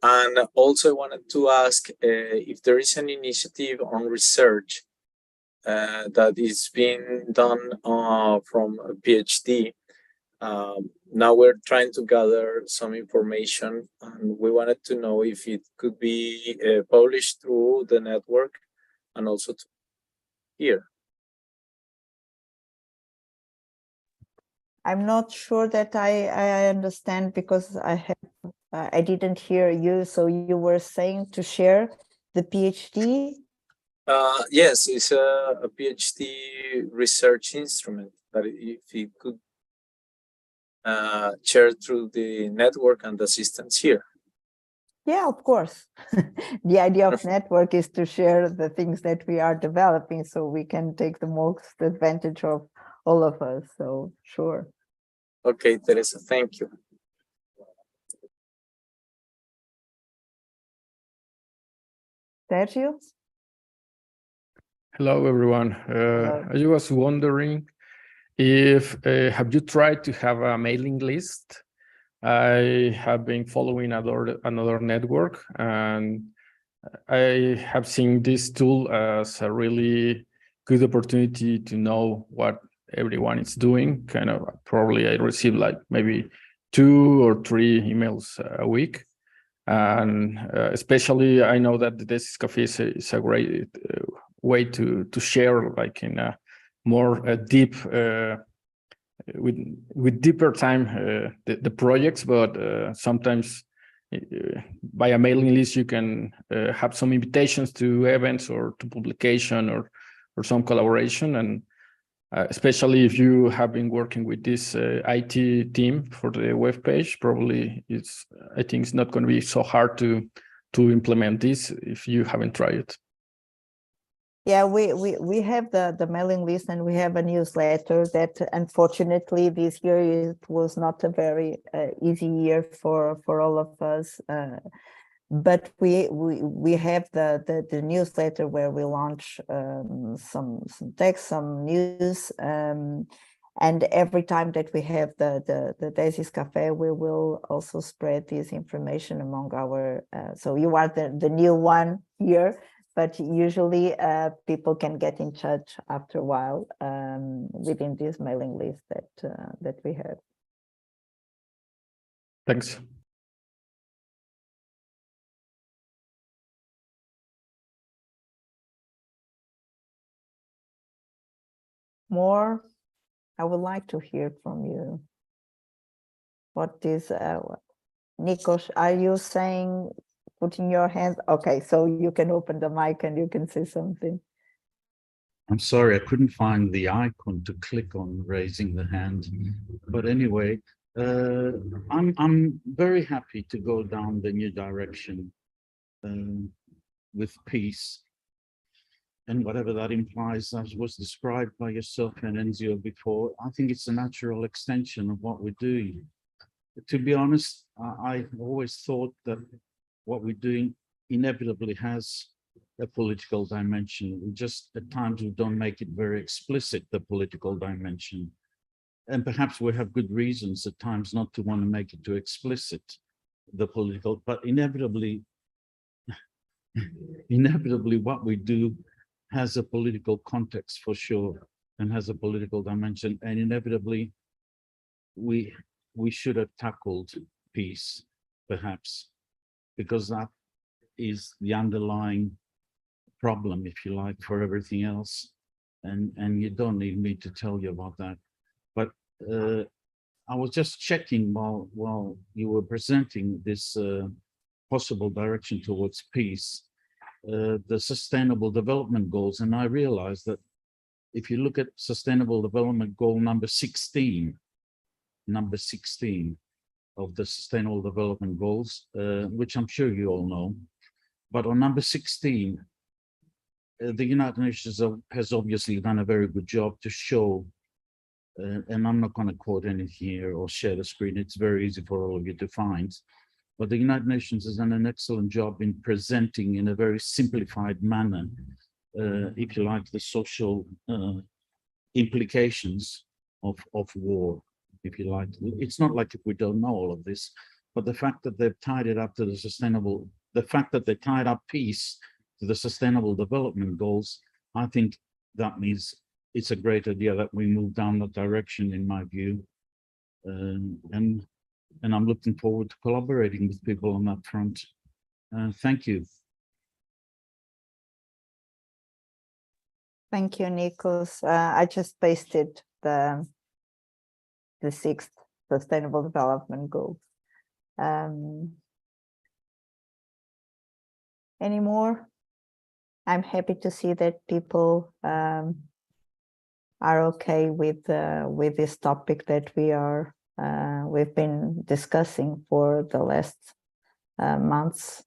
And also I wanted to ask if there is an initiative on research that is being done from a PhD. Now we're trying to gather some information, and we wanted to know if it could be published through the network and also here. I'm not sure that I understand, because I didn't hear you. So you were saying to share the PhD? Yes, it's a PhD research instrument that if it could share through the network and the assistants here. Yeah, of course. The idea of network is to share the things that we are developing, so we can take the most advantage of all of us. So sure. Okay, Teresa, thank you. Sergio? Hello, everyone. I was wondering if have you tried to have a mailing list? I have been following another network, and I have seen this tool as a really good opportunity to know what everyone is doing. Kind of probably I receive like maybe 2 or 3 emails a week. And especially I know that the DESIS Cafe is a great way to share, like in a more deep with deeper time the projects, but sometimes by a mailing list you can have some invitations to events or to publication or some collaboration. And especially if you have been working with this IT team for the web page, probably I think it's not going to be so hard to implement this if you haven't tried it. Yeah, we have the mailing list, and we have a newsletter that unfortunately this year it was not a very easy year for all of us. But we have the newsletter where we launch some text, some news, and every time that we have the DESIS Cafe, we will also spread this information among our. So you are the new one here, but usually people can get in touch after a while within this mailing list that we have. Thanks. More I would like to hear from you. What is, Nikos, are you saying, putting your hands? Okay, so you can open the mic and you can say something. I'm sorry, I couldn't find the icon to click on raising the hand. But anyway, I'm very happy to go down the new direction with peace. And whatever that implies, as was described by yourself and Enzio before, I think it's a natural extension of what we're doing. To be honest, I always thought that what we're doing inevitably has a political dimension. We just, at times, we don't make it very explicit, the political dimension. And perhaps we have good reasons at times not to want to make it too explicit, the political, but inevitably, what we do has a political context for sure, and has a political dimension, and inevitably we should have tackled peace, perhaps, because that is the underlying problem, if you like, for everything else. And you don't need me to tell you about that. But I was just checking while you were presenting this possible direction towards peace, the Sustainable Development Goals, and I realized that if you look at Sustainable Development Goal number 16 of the Sustainable Development Goals, which I'm sure you all know, but on number 16, the United Nations has obviously done a very good job to show, and I'm not going to quote anything here or share the screen, it's very easy for all of you to find, but the United Nations has done an excellent job in presenting in a very simplified manner, if you like, the social implications of war, if you like. It's not like if we don't know all of this, but the fact that they've tied it up to the fact that they tied up peace to the Sustainable Development Goals, I think that means it's a great idea that we move down that direction, in my view. And I'm looking forward to collaborating with people on that front. Thank you. Thank you, Nikos. I just pasted the 6th Sustainable Development Goals. Any more? I'm happy to see that people are okay with this topic that we've been discussing for the last months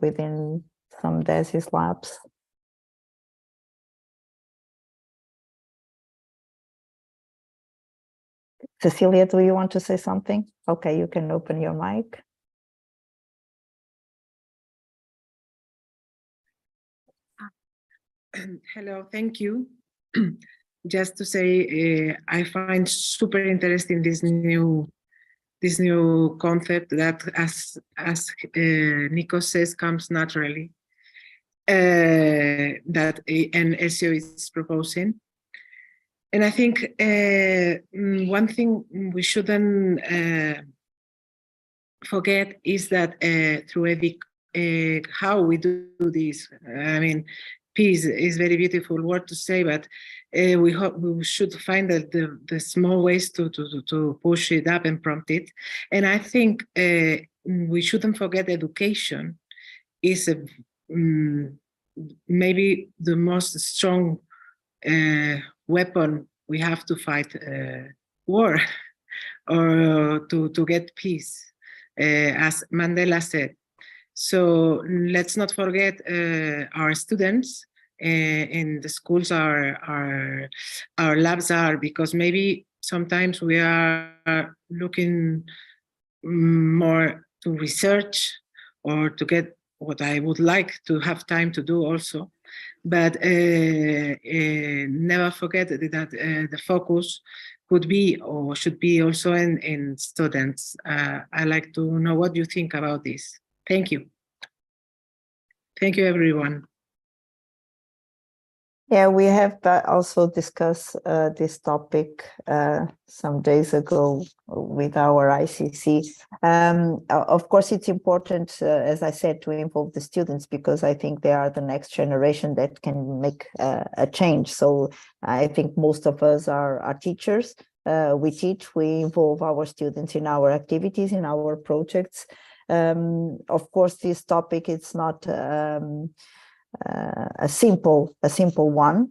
within some DESIS labs. Cecilia, do you want to say something? Okay, you can open your mic. Hello, thank you. Just to say, I find super interesting this new concept that, as Nico says, comes naturally. That and SEO is proposing. And I think one thing we shouldn't forget is that through how we do this. I mean, peace is very beautiful word to say, but we should find the small ways to push it up and prompt it. And I think we shouldn't forget education is maybe the most strong weapon we have to fight war or to get peace, as Mandela said. So let's not forget our students in the schools, our labs are, because maybe sometimes we are looking more to research or to get what I would like to have time to do also. But never forget that the focus could be or should be also in students. I like to know what you think about this. Thank you. Thank you, everyone. Yeah, we have also discussed this topic some days ago with our ICC. Of course, it's important, as I said, to involve the students because I think they are the next generation that can make a change. So I think most of us are teachers. We teach, we involve our students in our activities, in our projects. Of course, this topic, it's not a simple one.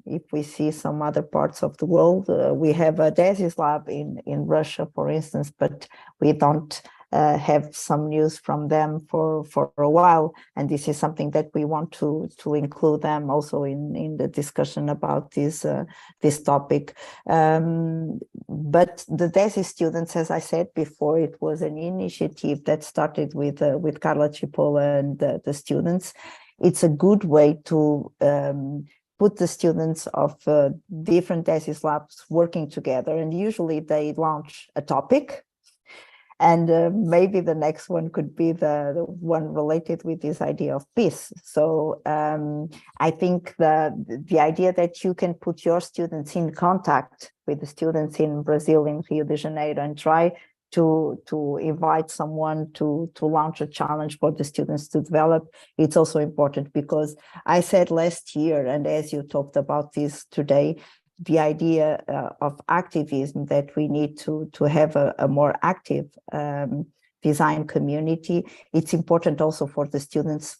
If we see some other parts of the world, we have a DESIS lab in Russia, for instance, but we don't have some news from them for a while, and this is something that we want to include them also in the discussion about this topic. But the DESIS students, as I said before, it was an initiative that started with Carla Cipolla and the students. It's a good way to put the students of different DESIS labs working together, and usually they launch a topic. And maybe the next one could be the one related with this idea of peace. So I think the idea that you can put your students in contact with the students in Brazil, in Rio de Janeiro, and try to invite someone to launch a challenge for the students to develop, it's also important because I said last year, and as you talked about this today, the idea of activism, that we need to have a more active design community. It's important also for the students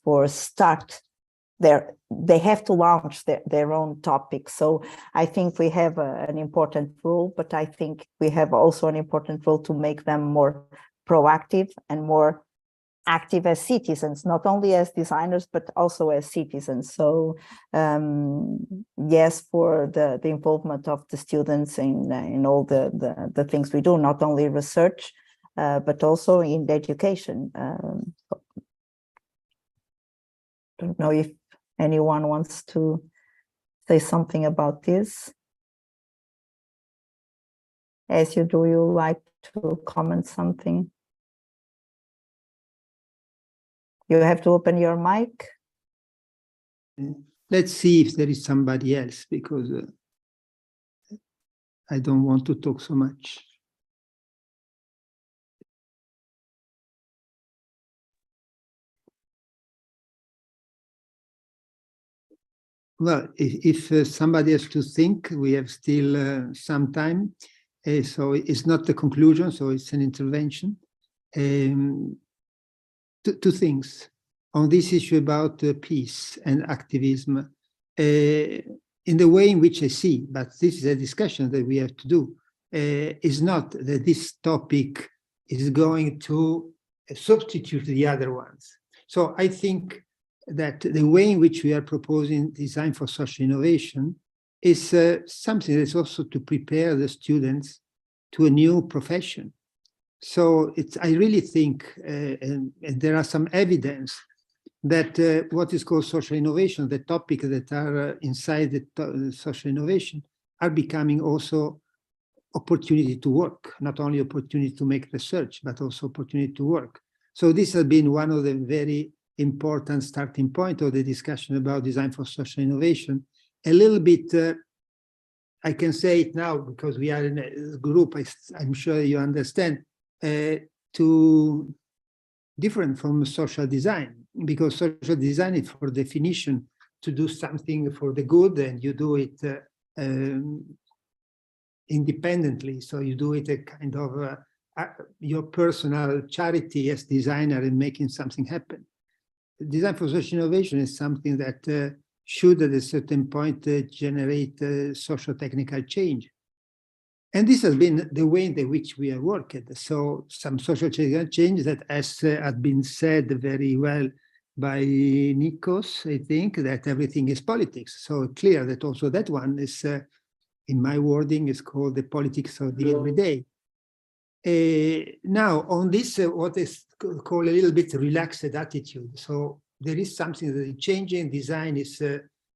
they have to launch their own topics. So I think we have an important role, but I think we have also an important role to make them more proactive and more active as citizens, not only as designers, but also as citizens. So yes, for the involvement of the students in all the things we do, not only research, but also in the education. Don't know if anyone wants to say something about this. As you do, you like to comment something? You have to open your mic. Let's see if there is somebody else, because I don't want to talk so much. Well, if somebody has to think, we have still some time. So it's not the conclusion, so it's an intervention. Two things on this issue about peace and activism. In the way in which I see, but this is a discussion that we have to do, is not that this topic is going to substitute the other ones. So I think that the way in which we are proposing design for social innovation is something that's also to prepare the students to a new profession. So I really think, and there are some evidence that what is called social innovation, the topics that are inside the social innovation, are becoming also opportunity to work, not only opportunity to make research, but also opportunity to work. So this has been one of the very important starting point of the discussion about design for social innovation. A little bit, I can say it now because we are in a group, I'm sure you understand, to different from social design, because social design is for definition to do something for the good, and you do it independently. So you do it a kind of your personal charity as designer in making something happen. Design for social innovation is something that should at a certain point generate social technical change. And this has been the way in which we have worked. So some social change that, as had been said very well by Nikos, I think that everything is politics. So clear that also that one is, in my wording, is called the politics of the everyday. Now, on this, what is called a little bit relaxed attitude. So there is something that changing design is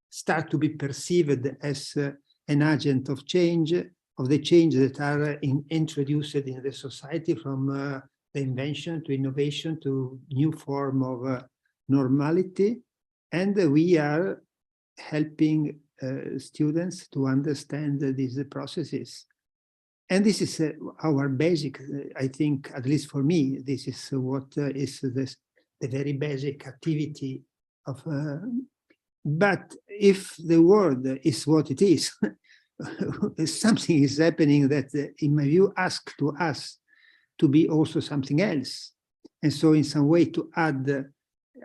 start to be perceived as an agent of change, of the change that are introduced in the society, from the invention to innovation to new form of normality. And we are helping students to understand these processes. And this is our basic, I think, at least for me, this is what is the very basic activity of, but if the world is what it is, something is happening that, in my view, asks to us to be also something else. And so in some way to add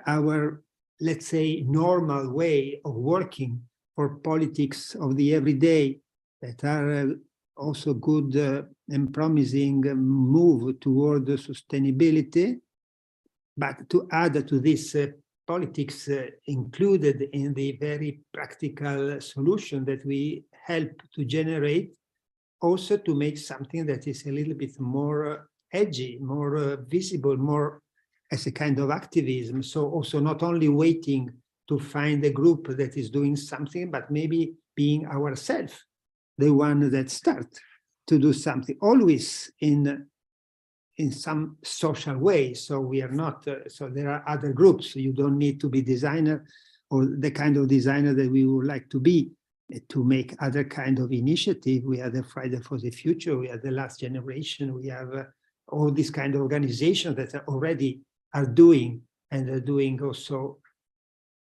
our, let's say, normal way of working for politics of the everyday that are also good and promising move toward the sustainability, but to add to this politics included in the very practical solution that we help to generate, also to make something that is a little bit more edgy, more visible, more as a kind of activism. So also not only waiting to find a group that is doing something, but maybe being ourselves the one that start to do something, always in some social way. So we are not, so there are other groups. You don't need to be designer or the kind of designer that we would like to be to make other kind of initiative. We have the Friday for the Future, we have the Last Generation, we have all these kind of organizations that are already are doing, and are doing also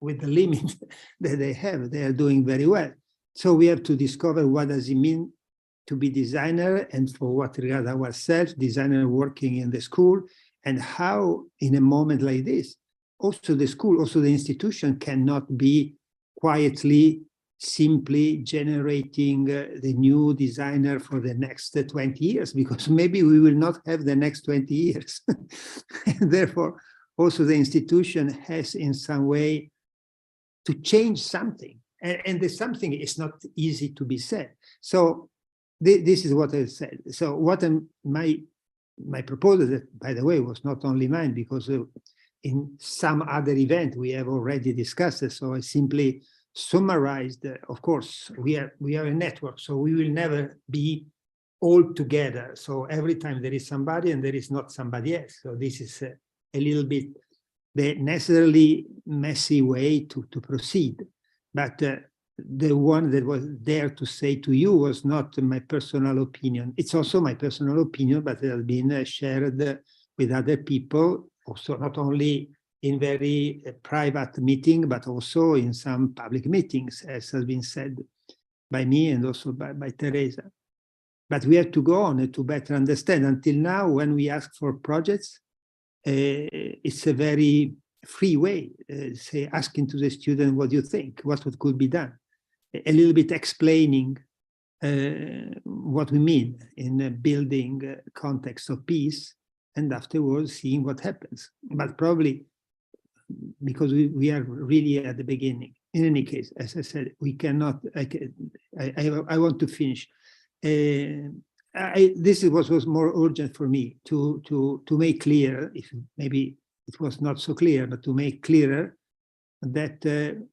with the limit that they have, they are doing very well. So we have to discover what does it mean to be designer, and for what regard ourselves, designer working in the school, and how in a moment like this, also the school, also the institution cannot be quietly, simply generating the new designer for the next 20 years, because maybe we will not have the next 20 years. And therefore, also the institution has in some way to change something. And the something is not easy to be said. So this is what I said. So what my proposal, that, by the way, was not only mine, because in some other event we have already discussed it. So I simply summarized. Of course, we are a network, so we will never be all together. So every time there is somebody and there is not somebody else. So this is a little bit the necessarily messy way to proceed. But the one that was there to say to you was not my personal opinion. It's also my personal opinion, but it has been shared with other people, also not only in very private meeting, but also in some public meetings, as has been said by me and also by Teresa. But we have to go on to better understand. Until now, when we ask for projects, it's a very free way, say, asking to the student, what do you think? What could be done? A little bit explaining what we mean in building context of peace, and afterwards seeing what happens. But probably because we are really at the beginning. In any case, as I said, we cannot, I want to finish. This is what was more urgent for me to make clear, if maybe it was not so clear, but to make clearer that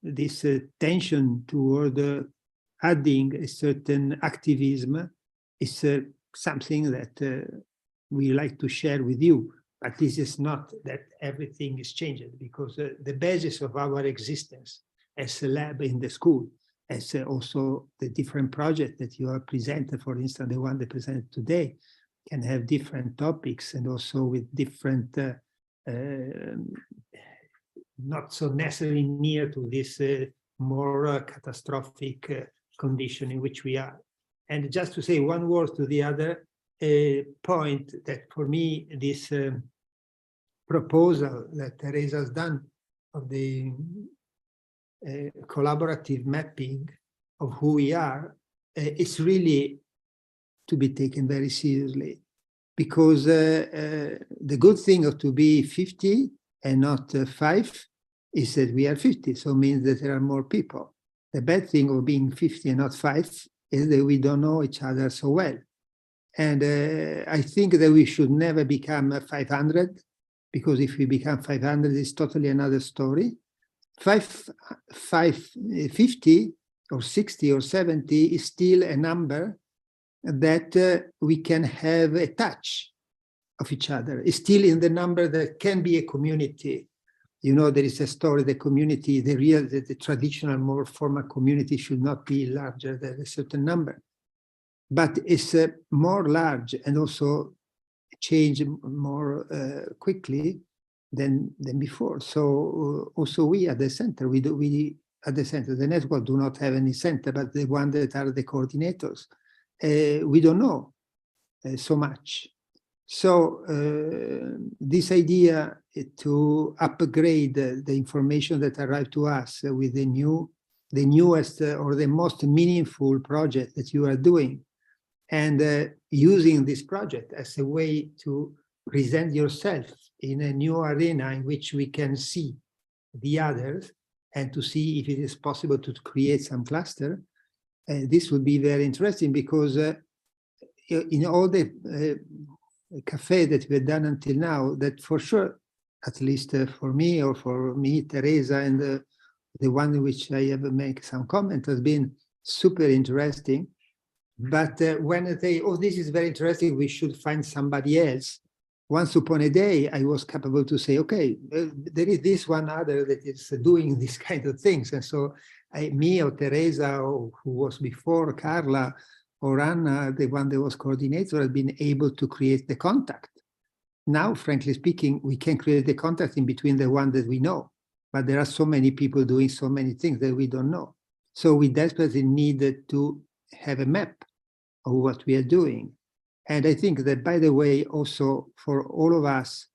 this tension toward adding a certain activism is something that we like to share with you. But this is not that everything is changed, because the basis of our existence as a lab in the school, as also the different projects that you have presented, for instance, the one that presented today, can have different topics and also with different, not so necessarily near to this more catastrophic condition in which we are. And just to say one word to the other point, that for me, this proposal that Teresa has done of the collaborative mapping of who we are, it's really to be taken very seriously, because the good thing of to be 50 and not 5 is that we are 50, so it means that there are more people. The bad thing of being 50 and not 5 is that we don't know each other so well. And I think that we should never become 500, because if we become 500, it's totally another story. 50 or 60 or 70 is still a number that we can have a touch of each other. It's still in the number that can be a community. you know, there is a story, the community, the traditional, more formal community should not be larger than a certain number. But it's more large and also change more quickly than before. So also we at the center, at the center, the network do not have any center, but the one that are the coordinators, we don't know so much. So this idea to upgrade the information that arrived to us with the newest or the most meaningful project that you are doing, and using this project as a way to present yourself in a new arena in which we can see the others and to see if it is possible to create some cluster. This would be very interesting because in all the cafe that we've done until now, that for sure, at least for me or for me, Teresa, and the one in which I have make some comment has been super interesting. But when they, oh, this is very interesting, we should find somebody else. Once upon a day, I was capable to say, okay, there is this one other that is doing these kind of things. And so me or Teresa, or who was before, Carla, or Anna, the one that was coordinator, had been able to create the contact. Now, frankly speaking, we can create the contact in between the one that we know, but there are so many people doing so many things that we don't know. So we desperately needed to have a map of what we are doing. And I think that, by the way, also for all of us,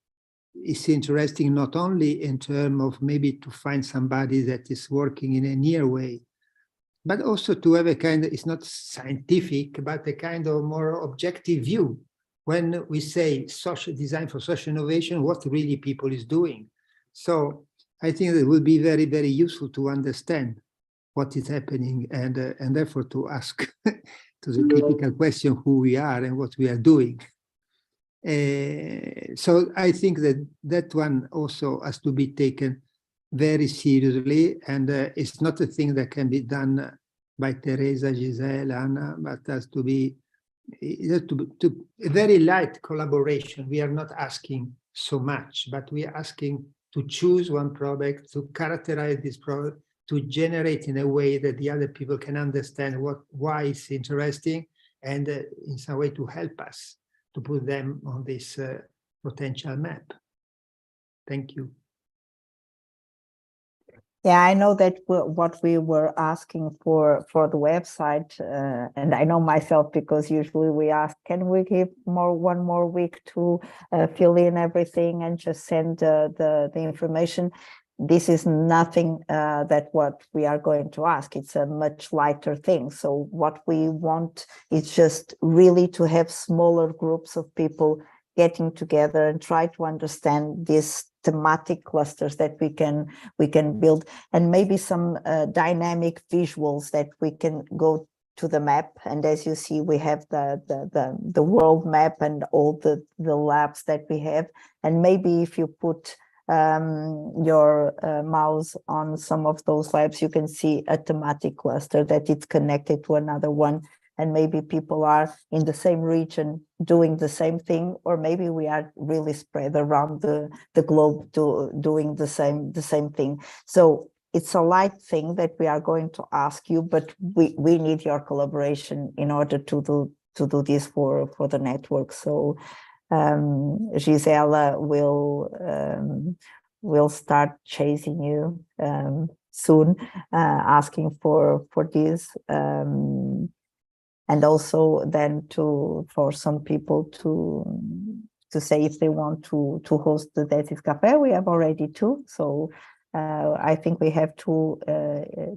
it's interesting not only in terms of maybe to find somebody that is working in a near way, but also to have a kind of, it's not scientific, but a kind of more objective view. When we say social design for social innovation, what really people is doing. So I think that it will be very, very useful to understand what is happening and therefore to ask to the typical question who we are and what we are doing. So I think that that one also has to be taken very seriously, and it's not a thing that can be done by Teresa, Giselle, Anna, but has to be a very light collaboration. We are not asking so much, but we are asking to choose one product, to characterize this product, to generate in a way that the other people can understand why it's interesting, and in some way to help us to put them on this potential map. Thank you. Yeah, I know that what we were asking for the website, and I know myself because usually we ask, can we give one more week to fill in everything and just send the information? This is nothing that what we are going to ask. It's a much lighter thing. So what we want is just really to have smaller groups of people getting together and try to understand these thematic clusters that we can build, and maybe some dynamic visuals that we can go to the map. And as you see, we have the world map and all the labs that we have. And maybe if you put your mouse on some of those labs, you can see a thematic cluster that it's connected to another one. And maybe people are in the same region doing the same thing, or maybe we are really spread around the globe doing the same thing. So it's a light thing that we are going to ask you, but we need your collaboration in order to do this for the network. So Gisela will start chasing you soon, asking for this. And also then for some people to say if they want to host the DESIS Cafe. We have already 2, so I think we have 2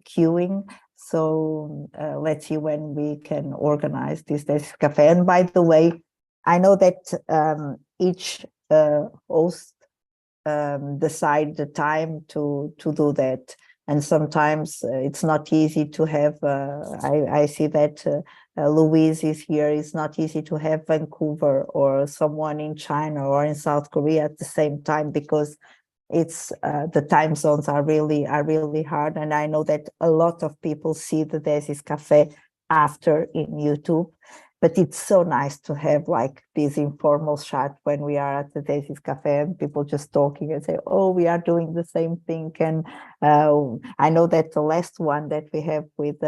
queuing. So let's see when we can organize this DESIS Cafe. And by the way, I know that each host decide the time to do that. And sometimes it's not easy to have, I see that Louise is here. It's not easy to have Vancouver or someone in China or in South Korea at the same time, because it's the time zones are really hard. And I know that a lot of people see the DESIS Cafe after in YouTube. but it's so nice to have like this informal chat when we are at the DESIS Cafe and people just talking and say, oh, we are doing the same thing. And I know that the last one that we have with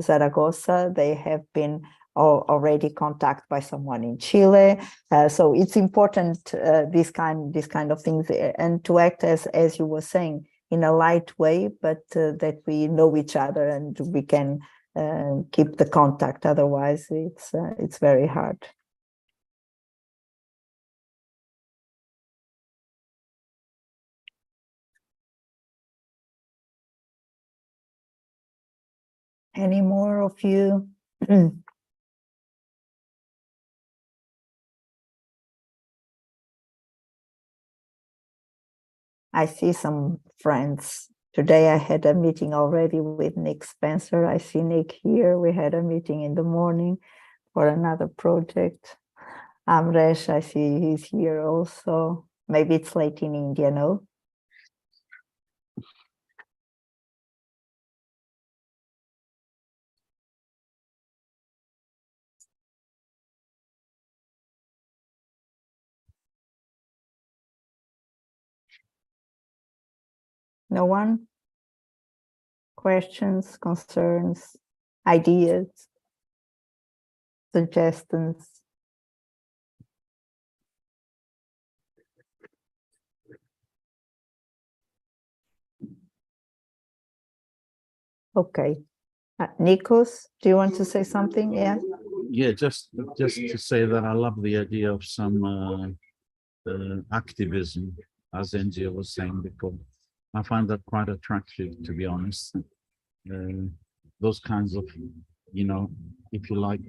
Zaragoza, they have been already contacted by someone in Chile. So it's important, this kind of things, and to act as you were saying, in a light way, but that we know each other and we can keep the contact. Otherwise, it's very hard. Any more of you? I see some friends. Today I had a meeting already with Nick Spencer. I see Nick here. We had a meeting in the morning for another project. Amresh, I see he's here also. Maybe it's late in India, no? No one? Questions, concerns, ideas, suggestions? Okay. Nikos, do you want to say something? Yeah. Yeah, just to say that I love the idea of some activism, as Enzio was saying before. I find that quite attractive, to be honest. Those kinds of, you know, if you like,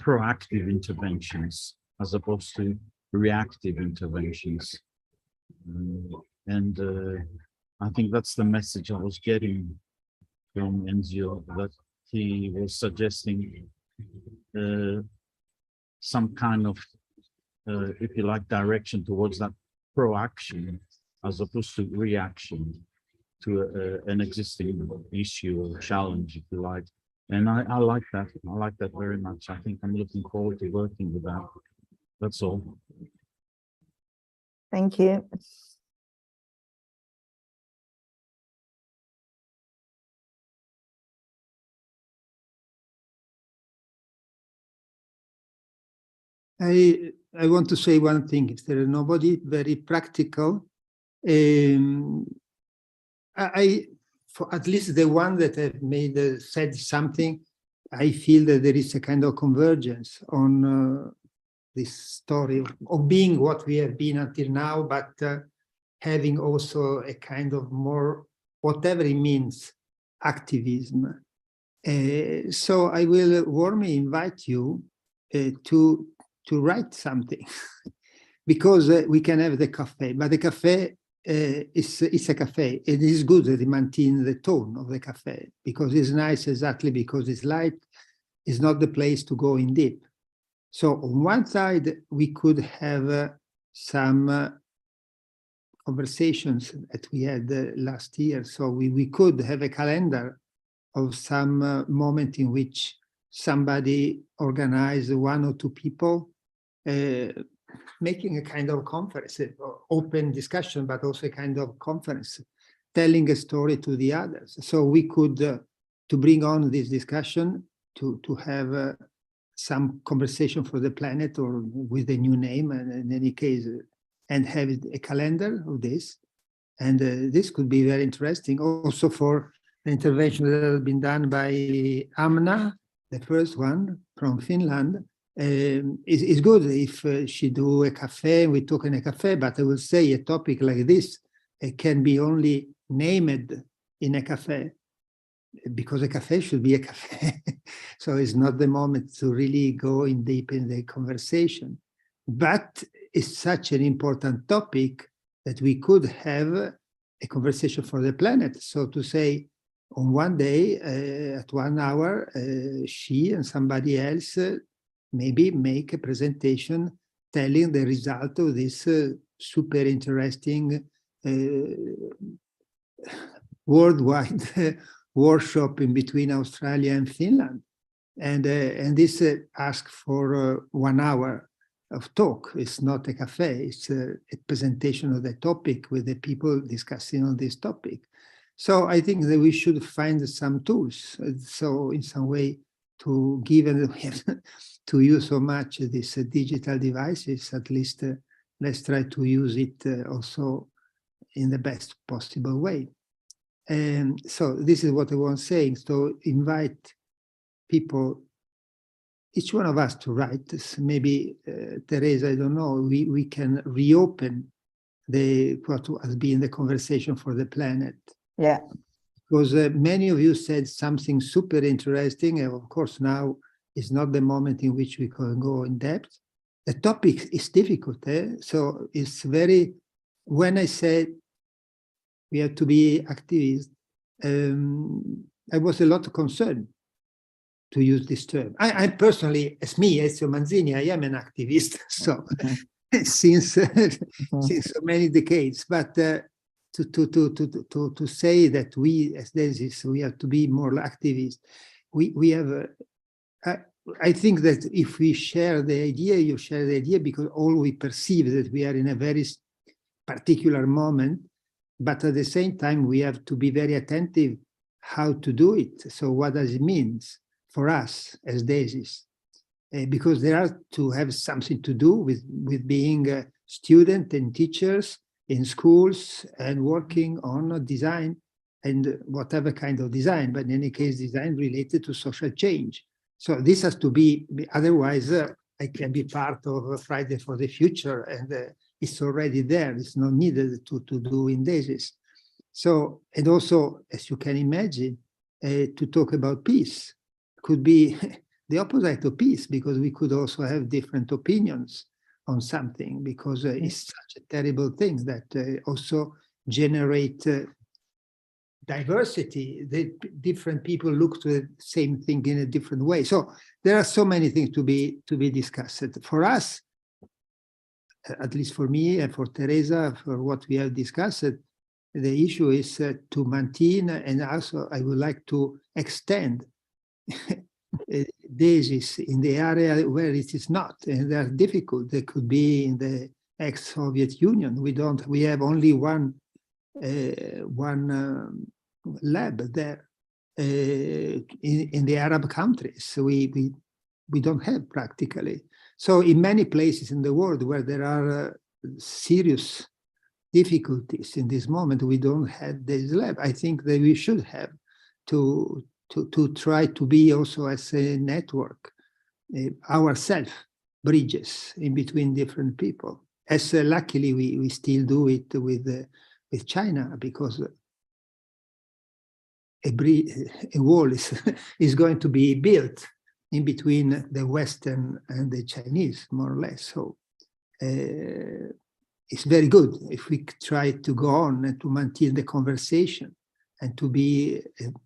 proactive interventions as opposed to reactive interventions. I think that's the message I was getting from Enzio, that he was suggesting some kind of, if you like, direction towards that proaction as opposed to reaction to an existing issue or challenge, if you like. And I like that. I like that very much. I think I'm looking forward to working with that. That's all. Thank you. I want to say one thing. If there is nobody, very practical. For at least the one that have said something, I feel that there is a kind of convergence on this story of being what we have been until now, but having also a kind of more, whatever it means, activism. So I will warmly invite you to write something, because we can have the cafe, but the cafe is a cafe. It is good that it maintains the tone of the cafe, because it's nice exactly because it's light. It's not the place to go in deep. So on one side, we could have some conversations that we had last year. So we could have a calendar of some moment in which somebody organized one or two people making a kind of conference, open discussion, but also a kind of conference, telling a story to the others. So we could, to bring on this discussion, to have some conversation for the planet, or with a new name, and in any case, and have a calendar of this. And this could be very interesting also for the intervention that has been done by Amna, the first one from Finland. It's good if she do a cafe, we talk in a cafe, but I will say a topic like this, it can be only named in a cafe, because a cafe should be a cafe. So it's not the moment to really go in deep in the conversation. But it's such an important topic that we could have a conversation for the planet. So to say, on one day, at 1 hour, she and somebody else maybe make a presentation telling the result of this super interesting worldwide workshop in between Australia and Finland. And this asks for 1 hour of talk. It's not a cafe, it's a presentation of the topic with the people discussing on this topic. So I think that we should find some tools. So in some way to give and to use so much these digital devices, at least let's try to use it also in the best possible way. And so this is what I was saying. So invite people, each one of us, to write this. Maybe Teresa, I don't know, we can reopen what has been the conversation for the planet. Yeah. Because many of you said something super interesting, and of course now is not the moment in which we can go in depth. The topic is difficult, so it's very, when I said we have to be activists, I was a lot concerned to use this term. I personally, as me, Ezio Manzini, I am an activist, so since so many decades, but to say that we as DESIS, we have to be more activists, we have, I think that if we share the idea, you share the idea because all we perceive that we are in a very particular moment, but at the same time, we have to be very attentive how to do it. So what does it mean for us as DESIS? Because there are to have something to do with being students and teachers in schools and working on design and whatever kind of design, but in any case, design related to social change. So this has to be, otherwise I can be part of Friday for the Future, and it's already there. It's not needed to do in DESIS. So, and also, as you can imagine, to talk about peace could be the opposite of peace, because we could also have different opinions on something, because it's such a terrible thing that also generate diversity. Different people look to the same thing in a different way. So there are so many things to be discussed. For us, at least for me and for Teresa, for what we have discussed, the issue is to maintain, and also I would like to extend DESIS in the area where it is not, and they are difficult. They could be in the ex-Soviet Union. We have only one lab there in the Arab countries. So we don't have practically. So in many places in the world where there are serious difficulties in this moment, we don't have this lab. I think that we should have to try to be also as a network, ourselves, bridges in between different people. As luckily we still do it with China, because a wall is going to be built in between the Western and the Chinese, more or less. So it's very good if we try to go on and to maintain the conversation and to be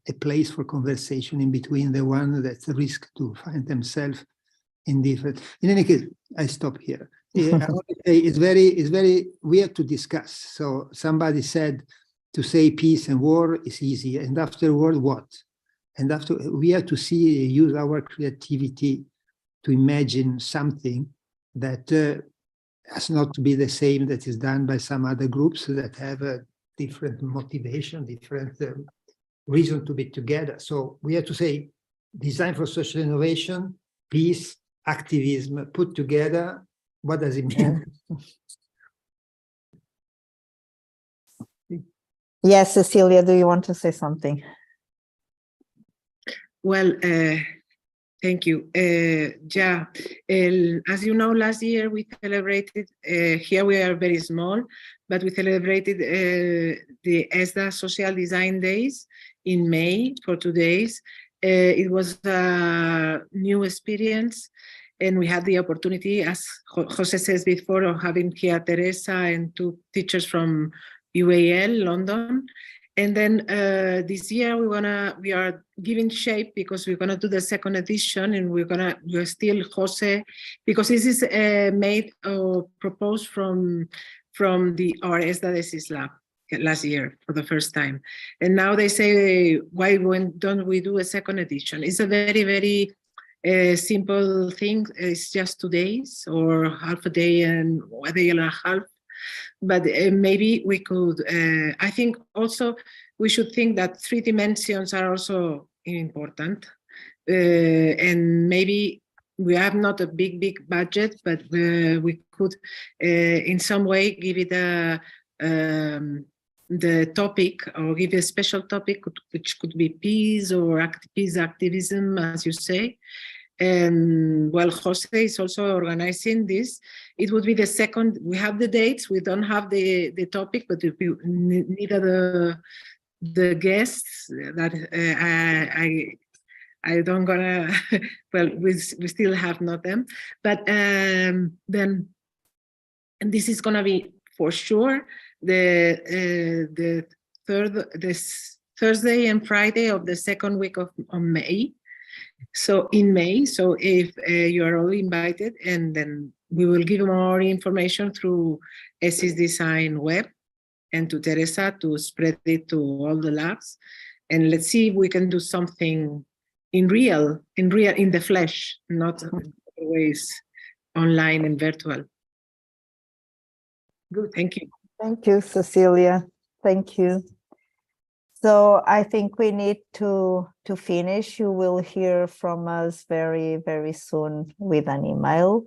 a place for conversation in between the one that risk to find themselves in different. In any case, I stop here. I want to say it's very, we have to discuss. So somebody said to say peace and war is easy, and afterward what? And after, we have to use our creativity to imagine something that has not to be the same that is done by some other groups that have a different motivation, different reason to be together. So we have to say design for social innovation, peace, activism, put together. What does it mean? Yes, Cecilia, do you want to say something? Well, thank you. Yeah, as you know, last year we celebrated, here we are very small, but we celebrated the ESDA Social Design Days in May for 2 days. It was a new experience, and we had the opportunity, as Jose says before, of having here Teresa and 2 teachers from UAL, London. And then this year we are giving shape, because we're gonna do the 2nd edition, and we're still Jose, because this is made or proposed from our ESDA DESIS lab last year for the first time. And now they say, why don't we do a 2nd edition? It's a very, very A simple thing is just 2 days or half a day and a day and a half. But maybe we could, I think also we should think that 3 dimensions are also important. And maybe we have not a big budget, but we could in some way give it the topic, or give a special topic, which could be peace or peace activism, as you say. And well, Jose is also organizing this. It would be the second. We have the dates. We don't have the topic, but neither the guests that I don't gonna. Well, we still have not them, but then, and this is gonna be for sure the Thursday and Friday of the second week of May. So in May, so if you are all invited, and then we will give more information through DESIS Design web and to Teresa to spread it to all the labs. And let's see if we can do something in the flesh, not always online and virtual. Good, thank you. Thank you, Cecilia. Thank you. So I think we need to finish. You will hear from us very, very soon with an email.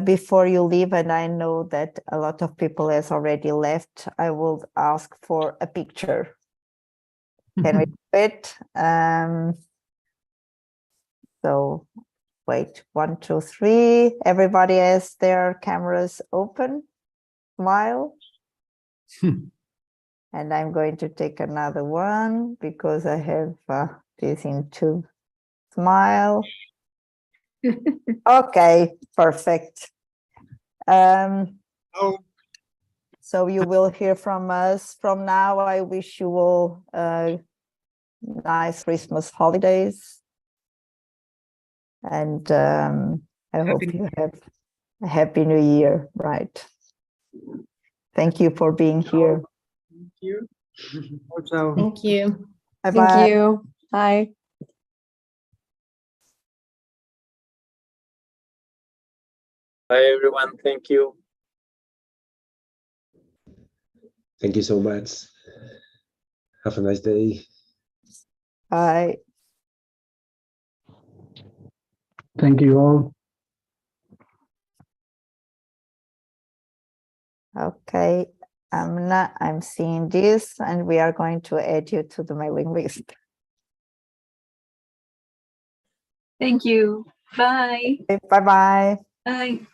Before you leave, and I know that a lot of people has already left, I will ask for a picture. Can we do it? So wait, 1, 2, 3. Everybody has their cameras open. Smile. And I'm going to take another one because I have this in 2. Smile. Okay, perfect. So you will hear from us from now. I wish you all nice Christmas holidays. And I hope you have a happy new year, right? Thank you for being here. Thank you. Thank you. Bye-bye. Thank you. Bye. Bye, everyone. Thank you. Thank you so much. Have a nice day. Bye. Thank you all. Okay, I'm seeing this, and we are going to add you to the mailing list. Thank you. Bye. Bye-bye. Bye.